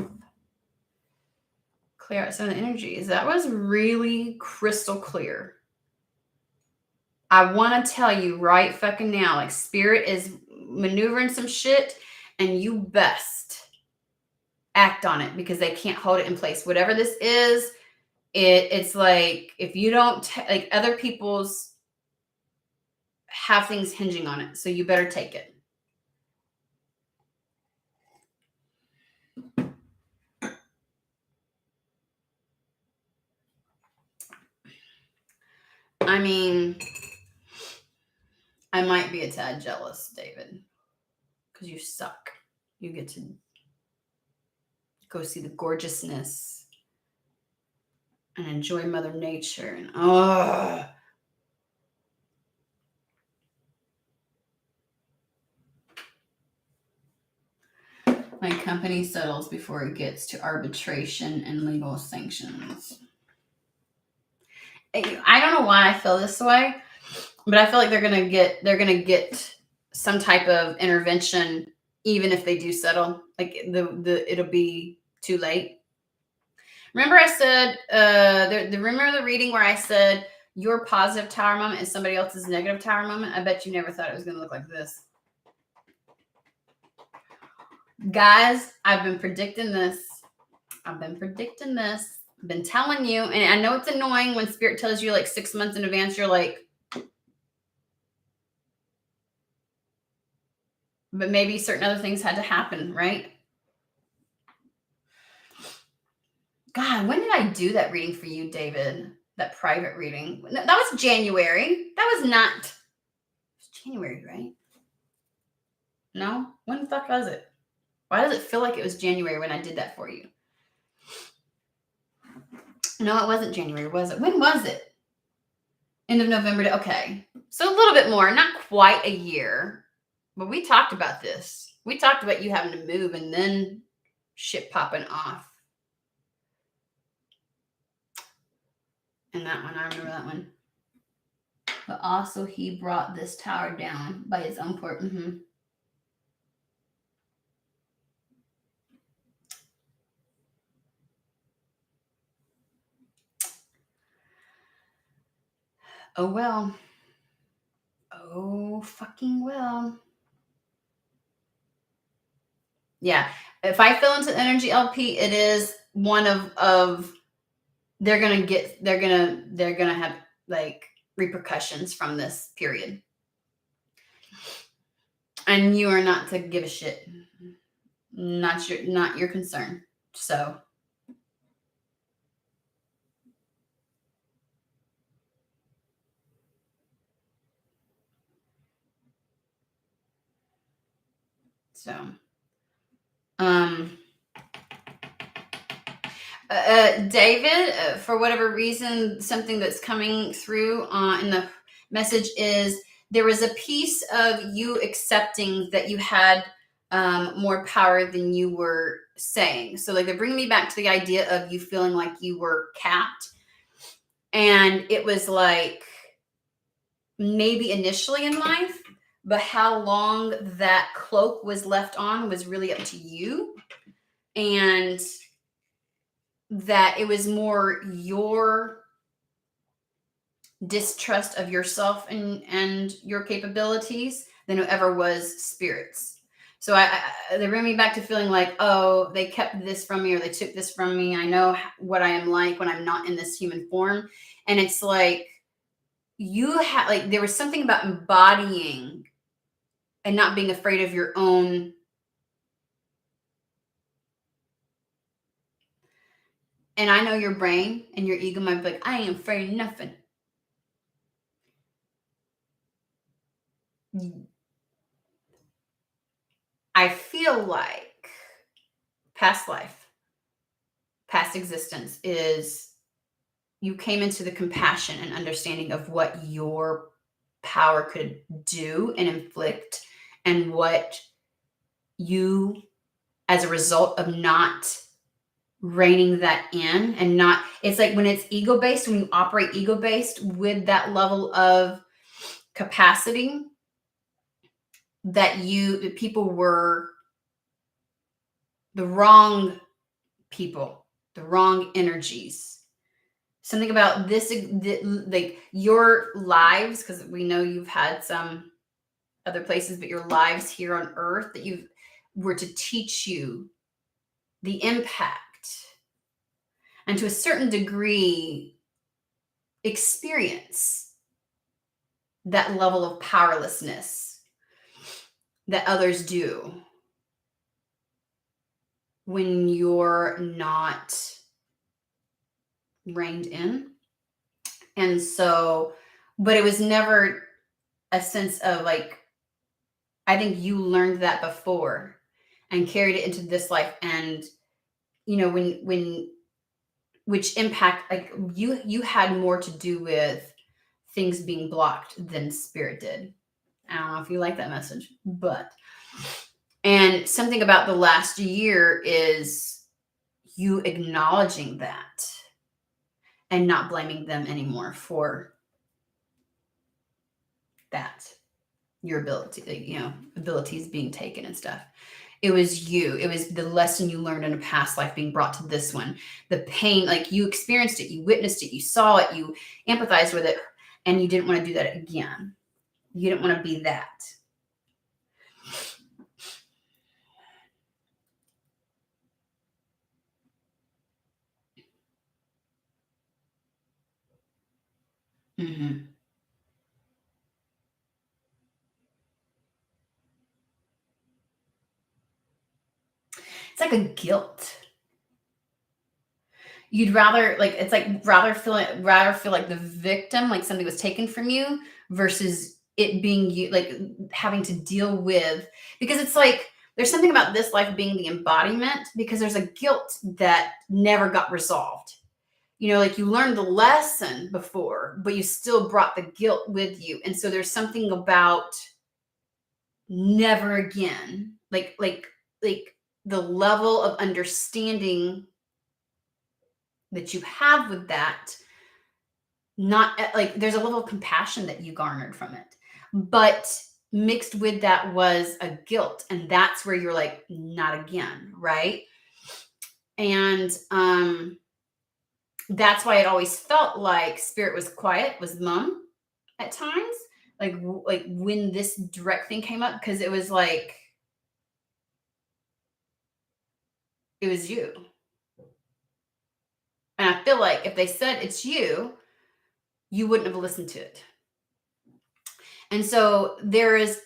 Clear out some of the energies. That was really crystal clear. I want to tell you right fucking now, like spirit is maneuvering some shit and you best act on it because they can't hold it in place. Whatever this is, it's like if you don't like other people's have things hinging on it. So you better take it. I mean, I might be a tad jealous, David, because you suck. You get to go see the gorgeousness and enjoy Mother Nature. And my company settles before it gets to arbitration and legal sanctions. I don't know why I feel this way, but I feel like they're gonna get some type of intervention, even if they do settle. Like it'll be too late. Remember I said remember the reading where I said your positive tower moment is somebody else's negative tower moment? I bet you never thought it was gonna look like this. Guys, I've been predicting this. I've been telling you, and I know it's annoying when spirit tells you like 6 months in advance. You're like, but maybe certain other things had to happen, right? God, when did I do that reading for you, David? That private reading? That was January. That was not. It was January, right? No? When the fuck was it? Why does it feel like it was January when I did that for you? No, it wasn't January, was it? When was it? End of November. Okay. So a little bit more, not quite a year. But we talked about this. We talked about you having to move and then shit popping off. And that one, I remember that one. But also he brought this tower down by his own port. Mm-hmm. Oh, well. Oh, fucking well. Yeah. If I fell into energy LP, it is one of they're gonna have like repercussions from this period. And you are not to give a shit. Not your concern. So David, for whatever reason, something that's coming through in the message is there was a piece of you accepting that you had more power than you were saying. So like they're bringing me back to the idea of you feeling like you were capped. And it was like maybe initially in life, but how long that cloak was left on was really up to you. And that it was more your distrust of yourself and your capabilities than it ever was spirits. So they bring me back to feeling like, oh, they kept this from me or they took this from me. I know what I am like when I'm not in this human form. And it's like, you had like, there was something about embodying and not being afraid of your own. And I know your brain and your ego might be like, I ain't afraid of nothing. I feel like past life, past existence is you came into the compassion and understanding of what your power could do and inflict, and what you, as a result of not reining that in and not, it's like when it's ego based, when you operate ego based with that level of capacity, that people were the wrong people, the wrong energies. Something about this, like your lives, because we know you've had some other places, but your lives here on earth that you were to teach you the impact and to a certain degree experience that level of powerlessness that others do when you're not reined in. And so, but it was never a sense of like, I think you learned that before and carried it into this life. And, when which impact, like you had more to do with things being blocked than spirit did. I don't know if you like that message, but, and something about the last year is you acknowledging that and not blaming them anymore for that, your abilities being taken and stuff. It was you. It was the lesson you learned in a past life being brought to this one. The pain, like you experienced it, you witnessed it, you saw it, you empathized with it, and you didn't want to do that again. You didn't want to be that. Mm-hmm. It's like a guilt. You'd rather like it's like rather feel like the victim, like something was taken from you, versus it being you, like having to deal with, because it's like there's something about this life being the embodiment, because there's a guilt that never got resolved. Like you learned the lesson before, but you still brought the guilt with you. And so there's something about never again, like the level of understanding that you have with that, not like there's a level of compassion that you garnered from it, but mixed with that was a guilt, and that's where you're like, not again, right? And that's why it always felt like spirit was quiet, was mum at times, like when this direct thing came up, because it was like it was you. And I feel like if they said it's you, you wouldn't have listened to it. And so this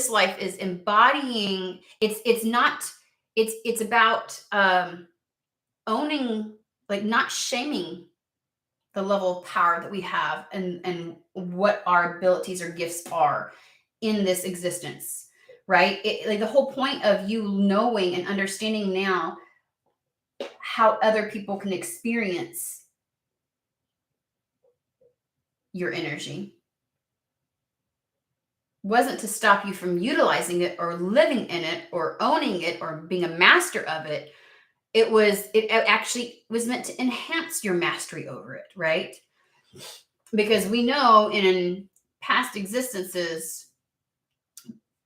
life is embodying, it's not, it's about owning, like not shaming the level of power that we have, and what our abilities or gifts are in this existence, right? Like the whole point of you knowing and understanding now how other people can experience your energy wasn't to stop you from utilizing it or living in it or owning it or being a master of it. It actually was meant to enhance your mastery over it, right? Because we know in past existences,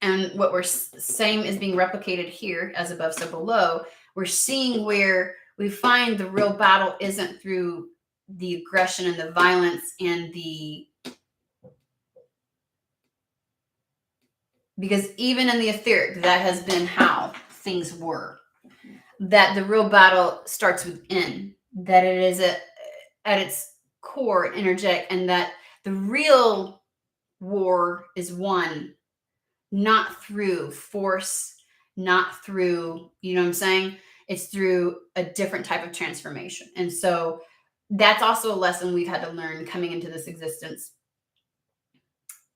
and what we're saying is being replicated here, as above so below, we're seeing where we find the real battle isn't through the aggression and the violence and because even in the etheric, that has been how things were, that the real battle starts within, that it is at its core energetic, and that the real war is won not through force, not through, you know what I'm saying? It's through a different type of transformation. And so that's also a lesson we've had to learn coming into this existence.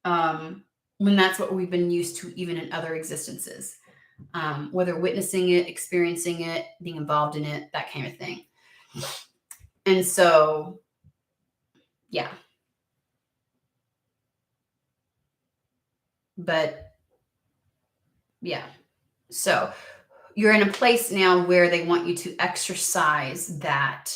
When that's what we've been used to, even in other existences, whether witnessing it, experiencing it, being involved in it, that kind of thing. And so, yeah. But yeah. So you're in a place now where they want you to exercise that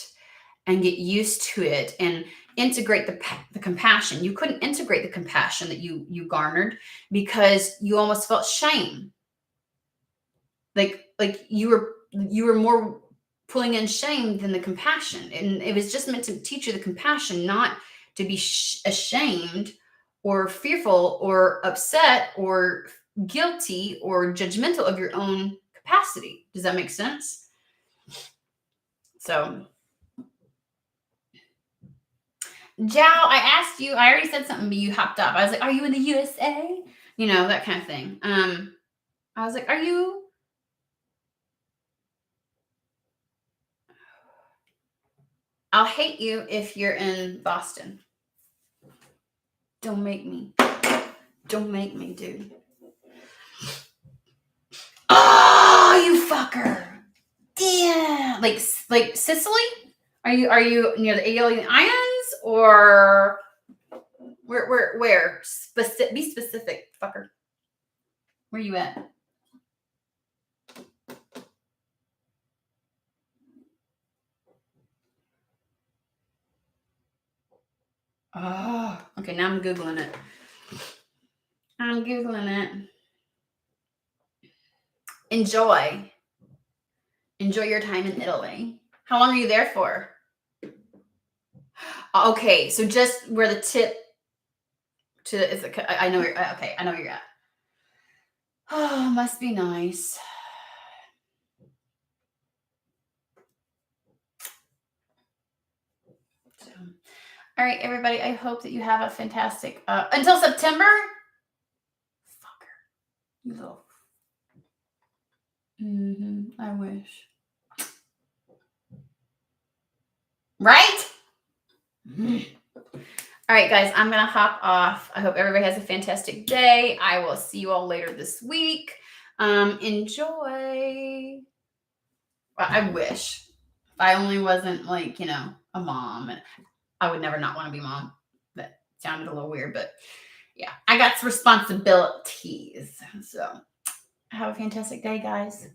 and get used to it and integrate the compassion. You couldn't integrate the compassion that you garnered because you almost felt shame. Like you were more pulling in shame than the compassion. And it was just meant to teach you the compassion, not to be ashamed or fearful or upset or guilty or judgmental of your own capacity. Does that make sense? So Jow, I asked you, I already said something, but you hopped up. I was like, are you in the USA? You know, that kind of thing. I was like, are you? I'll hate you if you're in Boston. Don't make me. Don't make me, dude. Oh, you fucker. Damn. Like Sicily? Are you near the Aeolian Islands or where? Be specific, fucker. Where you at? Oh, okay. Now I'm Googling it. Enjoy your time in Italy. How long are you there for? Okay, so just where the tip to is. I know you're okay. I know where you're at. Oh, must be nice. So, all right, everybody. I hope that you have a fantastic until September. Fucker, you little. I wish. Right? All right, guys, I'm going to hop off. I hope everybody has a fantastic day. I will see you all later this week. Enjoy. Well, I wish. If I only wasn't like, a mom. And I would never not want to be mom. That sounded a little weird, but yeah, I got some responsibilities. So have a fantastic day, guys.